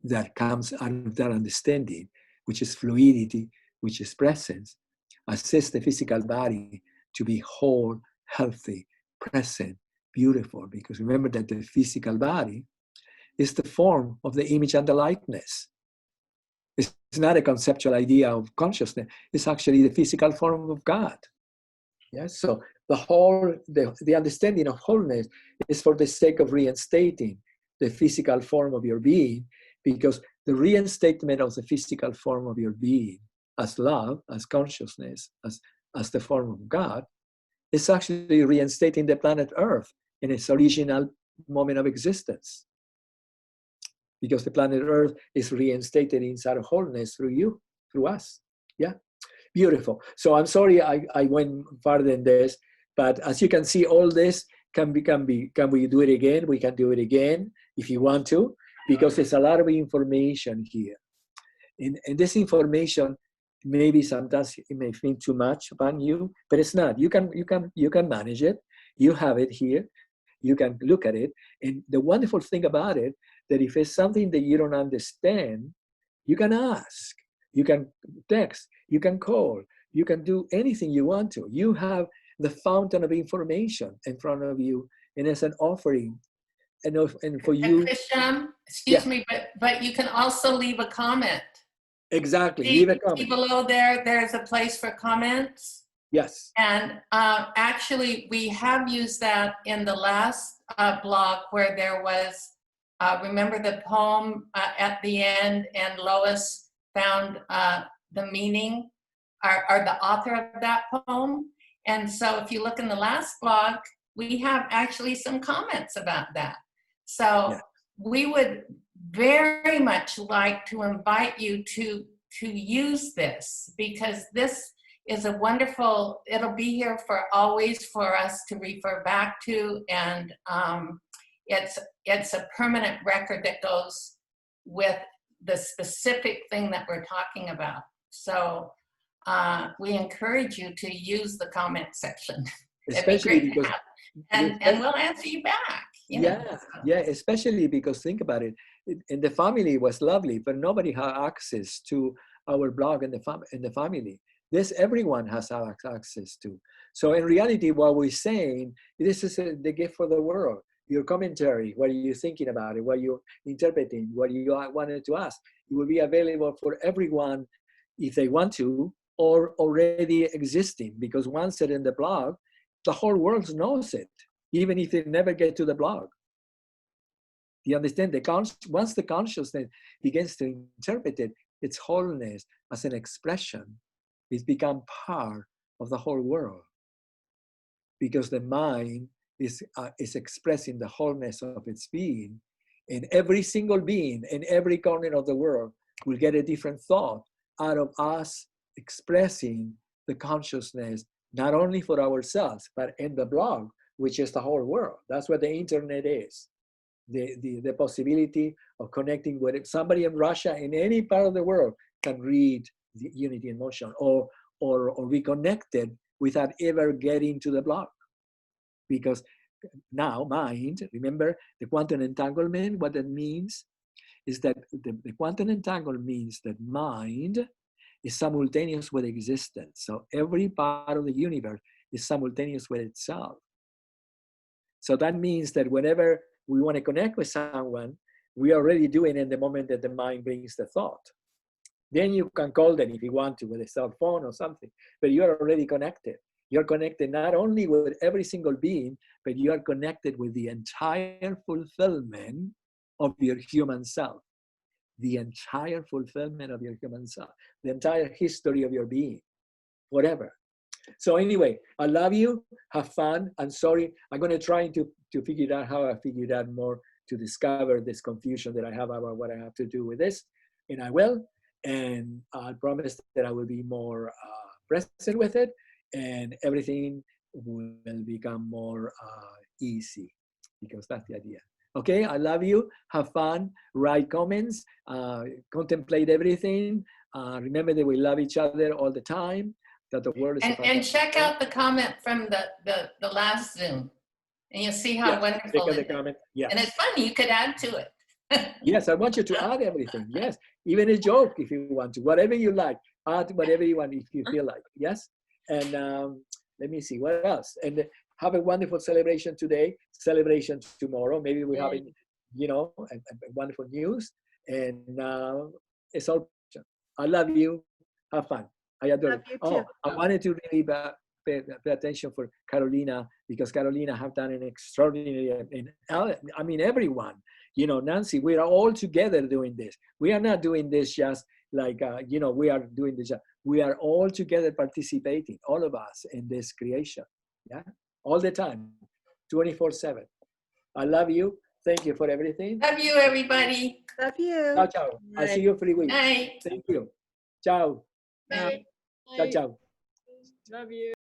that comes out of that understanding, which is fluidity, which is presence, assists the physical body to be whole, healthy, present, beautiful. Because remember that the physical body is the form of the image and the likeness. It's not a conceptual idea of consciousness. It's actually the physical form of God. Yes. So the understanding of wholeness is for the sake of reinstating the physical form of your being, because the reinstatement of the physical form of your being as love, as consciousness, as the form of God, is actually reinstating the planet Earth in its original moment of existence. Because the planet Earth is reinstated inside of wholeness through you, through us. Yeah, beautiful. So I'm sorry I went farther than this, but as you can see, all this can we do it again? We can do it again if you want to, because there's a lot of information here. And this information, maybe sometimes it may feel too much upon you, but it's not. You can manage it. You have it here. You can look at it. And the wonderful thing about it, that if it's something that you don't understand, you can ask, you can text, you can call, you can do anything you want to. You have the fountain of information in front of you, and it's an offering. And for you, Christian, yeah, excuse me, but you can also leave a comment. exactly. See, Leave a see comment. below there's a place for comments. Yes. And actually, we have used that in the last blog where there was, remember the poem at the end, and Lois found the meaning or the author of that poem. And so if you look in the last blog, we have actually some comments about that. So yeah, we would very much like to invite you to use this, because this is a wonderful, it'll be here for always for us to refer back to, and it's a permanent record that goes with the specific thing that we're talking about. So we encourage you to use the comment section. especially because, and we'll answer you back. You know, yeah, so. yeah, especially because think about it. In the family was lovely, but nobody had access to our blog in the family. This everyone has access to. So in reality, what we're saying, this is the gift for the world. Your commentary, what are you thinking about it, what you're interpreting, what you wanted to ask, it will be available for everyone if they want to, or already existing, because once it's in the blog, the whole world knows it, even if they never get to the blog. You understand? Once the consciousness begins to interpret it, its wholeness as an expression, it's become part of the whole world, because the mind is expressing the wholeness of its being, and every single being in every corner of the world will get a different thought out of us expressing the consciousness, not only for ourselves, but in the blog, which is the whole world. That's what the internet is. The possibility of connecting with somebody in Russia, in any part of the world, can read the Unity in Motion, or be connected without ever getting to the blog. Because now mind, remember the quantum entanglement, what that means is that the quantum entanglement means that mind is simultaneous with existence. So every part of the universe is simultaneous with itself. So that means that whenever we want to connect with someone, we are already doing it in the moment that the mind brings the thought. Then you can call them if you want to with a cell phone or something, but you are already connected. You're connected not only with every single being, but you are connected with the entire fulfillment of your human self. The entire fulfillment of your human self. The entire history of your being. Whatever. So anyway, I love you. Have fun. I'm sorry. I'm going to try to figure out how I figured out more to discover this confusion that I have about what I have to do with this. And I will. And I promise that I will be more present with it. And everything will become more easy, because that's the idea. Okay, I love you. Have fun. Write comments. Contemplate everything. Remember that we love each other all the time. That the world is and check out the comment from the last Zoom, and you'll see how wonderful check out it the is. comment. Yes. And it's funny, you could add to it. Yes, I want you to add everything. Yes, even a joke if you want to. Whatever you like. Add whatever you want if you feel like. Yes. And let me see what else. And have a wonderful celebration today. Celebration tomorrow. Maybe we're having, a wonderful news. And it's all. I love you. Have fun. I adore Love it. you Oh, too. I wanted to really pay attention for Carolina, because Carolina have done an extraordinary, and I mean, everyone, you know, Nancy, we are all together doing this. We are not doing this just like, you know, we are doing this. We are all together participating, all of us, in this creation. Yeah, all the time, 24/7. I love you. Thank you for everything. Love you, everybody. Love you. Ciao, ciao. I'll see you 3 weeks. Night. Thank you. Ciao. Bye. Ciao, ciao. Love you.